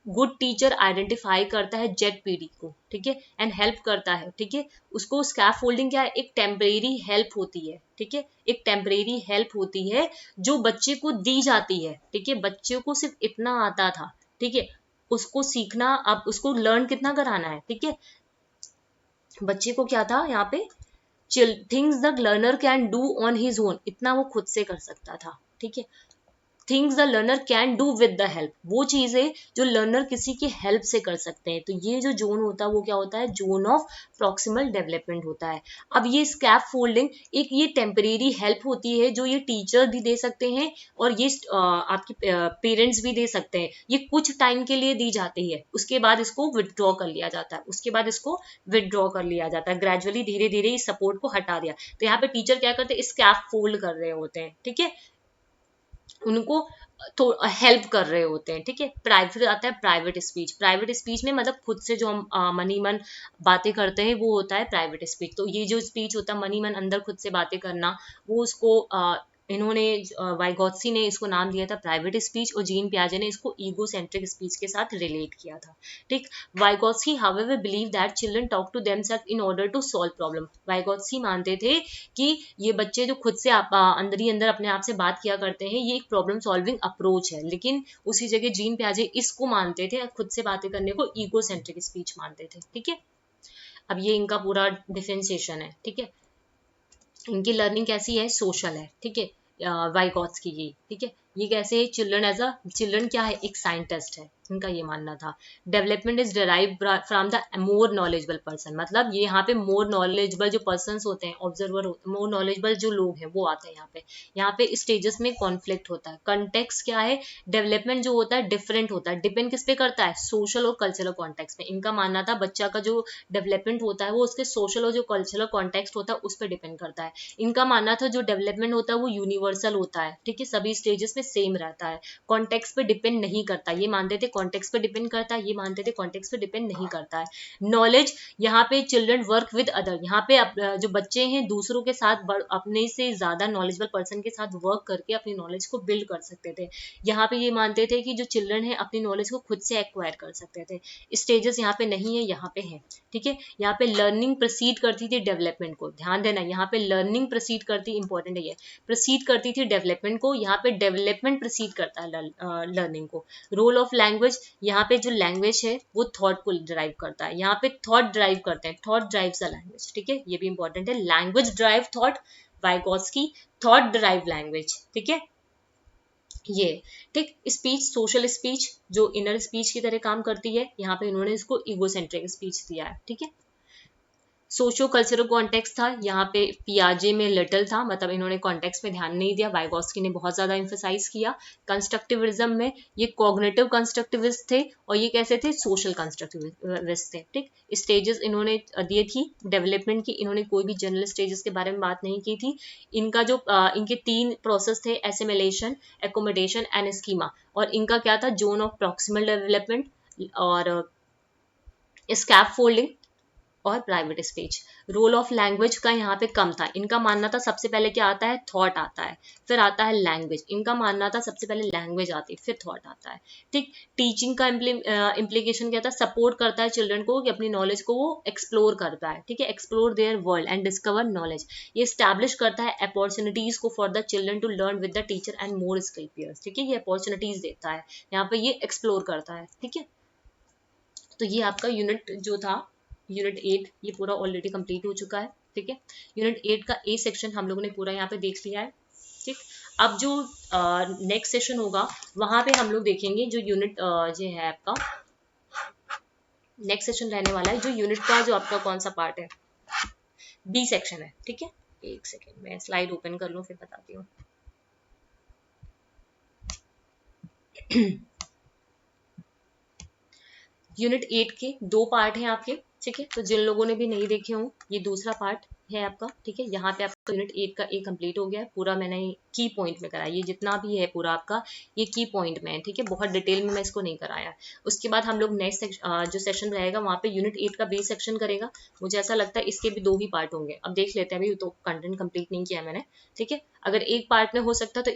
[SPEAKER 1] गुड टीचर आइडेंटिफाई करता है जेडपीडी को, ठीक है, एंड हेल्प करता है, ठीक है। उसको स्कैप फोल्डिंग क्या है, एक टेम्परेरी हेल्प होती है, ठीक है, एक टेम्परेरी हेल्प होती है जो बच्चे को दी जाती है, ठीक है। बच्चे को सिर्फ इतना आता था, ठीक है, उसको सीखना, अब उसको लर्न कितना कराना है, ठीक है। बच्चे को क्या था यहाँ पे, things the learner can do on his own, इतना वो खुद से कर सकता था, ठीक है। Things the learner can do with the help, वो चीजें जो लर्नर किसी की हेल्प से कर सकते हैं। तो ये जो जोन होता है वो क्या होता है, जोन ऑफ प्रॉक्सिमल डेवलपमेंट होता है। अब ये स्कैप फोल्डिंग एक ये टेम्परेरी हेल्प होती है जो ये टीचर भी दे सकते हैं और ये आपके पेरेंट्स भी दे सकते हैं। ये कुछ टाइम के लिए दी जाती है, उसके बाद इसको विदड्रॉ कर लिया जाता है, उसके बाद इसको विदड्रॉ कर लिया जाता है, ग्रेजुअली धीरे धीरे इस सपोर्ट को हटा दिया। तो यहाँ पे टीचर क्या करते हैं, स्कैप फोल्ड कर रहे होते हैं, ठीक है, उनको तो हेल्प कर रहे होते हैं, ठीक है। प्राइवेट आता है प्राइवेट स्पीच। प्राइवेट स्पीच में मतलब खुद से जो हम मनी मन बातें करते हैं वो होता है प्राइवेट स्पीच। तो ये जो स्पीच होता है मनी मन अंदर खुद से बातें करना, वो उसको इन्होंने वाइगोत्स्की ने इसको नाम दिया था प्राइवेट स्पीच, और जीन पियाजे ने इसको ईगो सेंट्रिक स्पीच के साथ रिलेट किया था, ठीक। Vygotsky however believe that children talk to themselves in order to solve problem. Vygotsky मानते थे कि ये बच्चे जो खुद से अंदर ही अंदर अपने आप से बात किया करते हैं, ये एक प्रॉब्लम सॉल्विंग अप्रोच है। लेकिन उसी जगह जीन पियाजे इसको मानते थे, खुद से बातें करने को ईगो सेंट्रिक स्पीच मानते थे, ठीक है। अब ये इनका पूरा डिफरेंशिएशन है, ठीक है। इनकी लर्निंग कैसी है, सोशल है, ठीक है। वाइगॉट्स्की की, ठीक है। ये कैसे है, चिल्ड्रन एज अ चिल्ड्रन क्या है, एक साइंटिस्ट है, इनका ये मानना था। Development is derive from the more knowledgeable person, मतलब ये यहाँ पे मोर नॉलेजेबल जो पर्सन होते हैं, ऑब्जर्वर होते हैं, मोर नॉलेजेबल जो लोग हैं वो आते हैं यहाँ पे। यहाँ पे स्टेजेस में कॉन्फ्लिक्ट होता है। कंटेक्स्ट क्या है, डेवलपमेंट जो होता है डिफरेंट होता है, डिपेंड किस पे करता है, सोशल और कल्चरल कॉन्टेक्स्ट में। इनका मानना था बच्चा का जो डेवलपमेंट होता है वो उसके सोशल और जो कल्चरल कॉन्टेक्स्ट होता है उस पर डिपेंड करता है। इनका मानना था जो डेवलपमेंट होता है वो यूनिवर्सल होता है, ठीक है, सभी स्टेजेस में सेम रहता है, कॉन्टेक्स्ट पे डिपेंड नहीं करता। ये मानते थे कॉन्टेक्स्ट पे डिपेंड करता है, ये मानते थे कॉन्टेक्स्ट पे डिपेंड नहीं करता है। नॉलेज, यहाँ पे चिल्ड्रन वर्क विद अदर, यहाँ पे जो बच्चे हैं दूसरों के साथ अपने से ज्यादा नॉलेजेबल पर्सन के साथ वर्क करके अपनी नॉलेज को बिल्ड कर सकते थे। यहाँ पे ये मानते थे कि जो चिल्ड्रन है अपनी नॉलेज को खुद से एक्वायर कर सकते थे। स्टेजेस यहाँ पे नहीं है, यहाँ पे है, ठीक है। यहाँ पे लर्निंग प्रोसीड करती थी डेवलपमेंट को, ध्यान देना, यहाँ पे लर्निंग प्रोसीड करती, इंपॉर्टेंट है ये, प्रोसीड करती थी डेवलपमेंट को, यहाँ पे डेवलपमेंट प्रोसीड करता है लर्निंग को। रोल ऑफ लैंग्वेज, यहाँ पे जो लैंग्वेज है वो थॉट को ड्राइव करता है, यहाँ पे थॉट ड्राइव करते हैं, थॉट ड्राइव्स अ लैंग्वेज, ठीक है, ये भी इंपॉर्टेंट है। Language drive thought, Vygotsky, thought drive language, ठीक है, ये, ठीक। स्पीच, सोशल स्पीच जो इनर स्पीच की तरह काम करती है, यहाँ पे इन्होंने इसको इगोसेंट्रिक स्पीच दिया है, ठीक है। सोशो कल्चरल कॉन्टेक्स्ट था, यहाँ पे पियाजे में लिटिल था, मतलब इन्होंने कॉन्टेक्स्ट में ध्यान नहीं दिया, वाइगोस्की ने बहुत ज्यादा एम्फेसाइज किया। कंस्ट्रक्टिविज्म में ये कॉग्निटिव कंस्ट्रक्टिविस्ट थे और ये कैसे थे, सोशल कंस्ट्रक्टिविस्ट थे। ठीक, स्टेजेस इन्होंने दिए थी डेवलपमेंट की, इन्होंने कोई भी जनरल स्टेजेस के बारे में बात नहीं की थी। इनका जो इनके 3 प्रोसेस थे, एसिमिलेशन, एकोमोडेशन एंड स्कीमा, और इनका क्या था, जोन ऑफ प्रॉक्सिमल डेवलपमेंट और स्कैप फोल्डिंग और private speech. Role of language का यहाँ पे कम था, इनका मानना था सबसे पहले क्या आता है, थॉट आता है, फिर आता है लैंग्वेज। इनका मानना था सबसे पहले लैंग्वेज आती है, फिर थॉट आता है। ठीक, टीचिंग का इम्प्लीकेशन क्या था, सपोर्ट करता है चिल्ड्रन को कि अपनी नॉलेज को वो एक्सप्लोर करता है। ठीक है, explore their world and discover knowledge. ये स्टैब्लिश करता है अपॉर्चुनिटीज को for the children to learn with the teacher and more skill peers. ठीक है, ये अपॉर्चुनिटीज देता है, यहाँ पे ये एक्सप्लोर करता है। ठीक है, तो ये आपका यूनिट जो था, यूनिट 8, ये पूरा ऑलरेडी कंप्लीट हो चुका है। ठीक है, यूनिट 8 का ए सेक्शन हम लोगों ने पूरा यहाँ पे देख लिया है। ठीक, अब जो नेक्स्ट सेशन होगा वहां पे हम लोग देखेंगे जो यूनिट जो है आपका नेक्स्ट सेशन रहने वाला है, जो यूनिट का जो आपका कौन सा पार्ट है, बी सेक्शन है। ठीक है, एक सेकेंड मैं स्लाइड ओपन कर लूँ फिर बताती हूँ। यूनिट 8 के 2 पार्ट हैं आपके। ठीक है, तो जिन लोगों ने भी नहीं देखे हों, ये दूसरा पार्ट है आपका। ठीक है, यहाँ पे आपका यूनिट 8 का ए कंप्लीट हो गया है पूरा, मैंने की पॉइंट में कराया, ये जितना भी है पूरा आपका ये की पॉइंट में है। ठीक है, बहुत डिटेल में मैं इसको नहीं कराया। उसके बाद हम लोग नेक्स्ट जो सेशन रहेगा वहाँ पे यूनिट 8 का बी सेक्शन करेगा। मुझे ऐसा लगता है इसके भी 2 ही पार्ट होंगे, अब देख लेते हैं, अभी तो कंटेंट कंप्लीट नहीं किया मैंने। ठीक है, अगर एक पार्ट में हो सकता है तो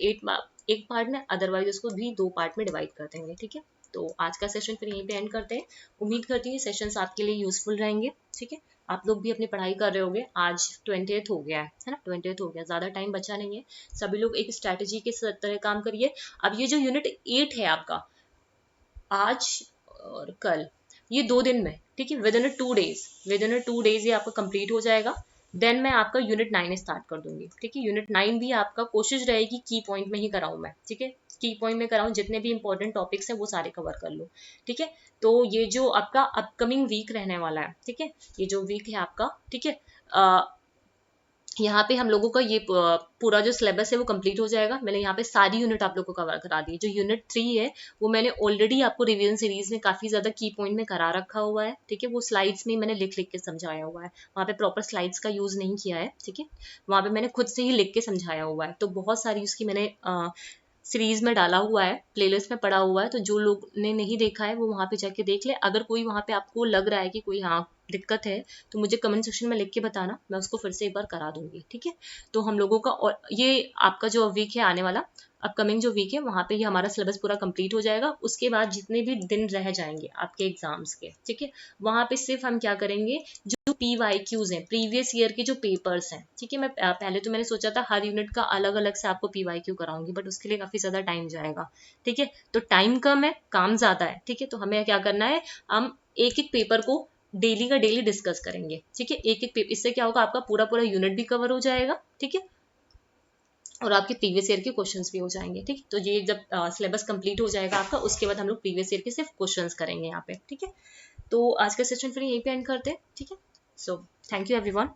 [SPEAKER 1] एक पार्ट में, अदरवाइज उसको भी 2 पार्ट में डिवाइड कर देंगे। ठीक है, तो आज का सेशन फिर यहीं पे एंड करते हैं। उम्मीद करती हूँ सेशंस आपके लिए यूजफुल रहेंगे। ठीक है, आप लोग भी अपनी पढ़ाई कर रहे होंगे, आज 20th हो गया है ना, 20th हो गया, ज्यादा टाइम बचा नहीं है। सभी लोग एक स्ट्रैटेजी के तरह काम करिए। अब ये जो यूनिट 8 है आपका, आज और कल, ये 2 दिन में, ठीक है, विद इन 2 डेज ये आपका कंप्लीट हो जाएगा। देन मैं आपका यूनिट 9 स्टार्ट कर दूंगी। ठीक है, यूनिट 9 भी आपका कोशिश रहेगी की पॉइंट में ही कराऊं मैं। ठीक है, की पॉइंट में कराऊं, जितने भी इंपॉर्टेंट टॉपिक्स हैं वो सारे कवर कर लूं। ठीक है, तो ये जो आपका अपकमिंग वीक रहने वाला है, ठीक है, ये जो वीक है आपका, ठीक है, यहाँ पे हम लोगों का ये पूरा जो सिलेबस है वो कंप्लीट हो जाएगा। मैंने यहाँ पे सारी यूनिट आप लोगों को कवर करा दी। जो यूनिट 3 है वो मैंने ऑलरेडी आपको रिवीजन सीरीज में काफी ज्यादा की पॉइंट में करा रखा हुआ है। ठीक है, वो स्लाइड्स में मैंने लिख लिख के समझाया हुआ है, वहाँ पे प्रॉपर स्लाइड्स का यूज नहीं किया है। ठीक है, वहाँ पे मैंने खुद से ही लिख के समझाया हुआ है, तो बहुत सारी उसकी मैंने सीरीज में डाला हुआ है, प्लेलिस्ट में पड़ा हुआ है, तो जो लोग ने नहीं देखा है वो वहाँ पे जाके देख ले। अगर कोई वहाँ पे आपको लग रहा है कि कोई हाँ दिक्कत है तो मुझे कमेंट सेक्शन में लिख के बताना, मैं उसको फिर से एक बार करा दूंगी। ठीक है, तो हम लोगों का, और ये आपका जो वीक है आने वाला, अपकमिंग जो वीक है वहाँ पे ये हमारा सिलेबस पूरा कंप्लीट हो जाएगा। उसके बाद जितने भी दिन रह जाएंगे आपके एग्जाम्स के, ठीक है, वहाँ पे सिर्फ हम क्या करेंगे, जो PYQs हैं, प्रीवियस ईयर के जो पेपर्स हैं। ठीक है, मैं पहले तो मैंने सोचा था हर यूनिट का अलग अलग से आपको PYQ कराऊंगी, बट उसके लिए काफी ज्यादा टाइम जाएगा। ठीक है, तो टाइम कम है, काम ज्यादा है। ठीक है, तो हमें क्या करना है, हम एक एक पेपर को डेली का डेली डिस्कस करेंगे। ठीक है, एक एक पेपर, इससे क्या होगा, आपका पूरा पूरा यूनिट भी कवर हो जाएगा। ठीक है, और आपके प्रीवियस ईयर के क्वेश्चंस भी हो जाएंगे। ठीक, तो ये जब सिलेबस कंप्लीट हो जाएगा आपका, उसके बाद हम लोग प्रीवियस ईयर के सिर्फ क्वेश्चंस करेंगे यहाँ पे। ठीक है, तो आज का सेशन फिर यहीं पे एंड करते हैं। ठीक है, सो थैंक यू एवरीवन।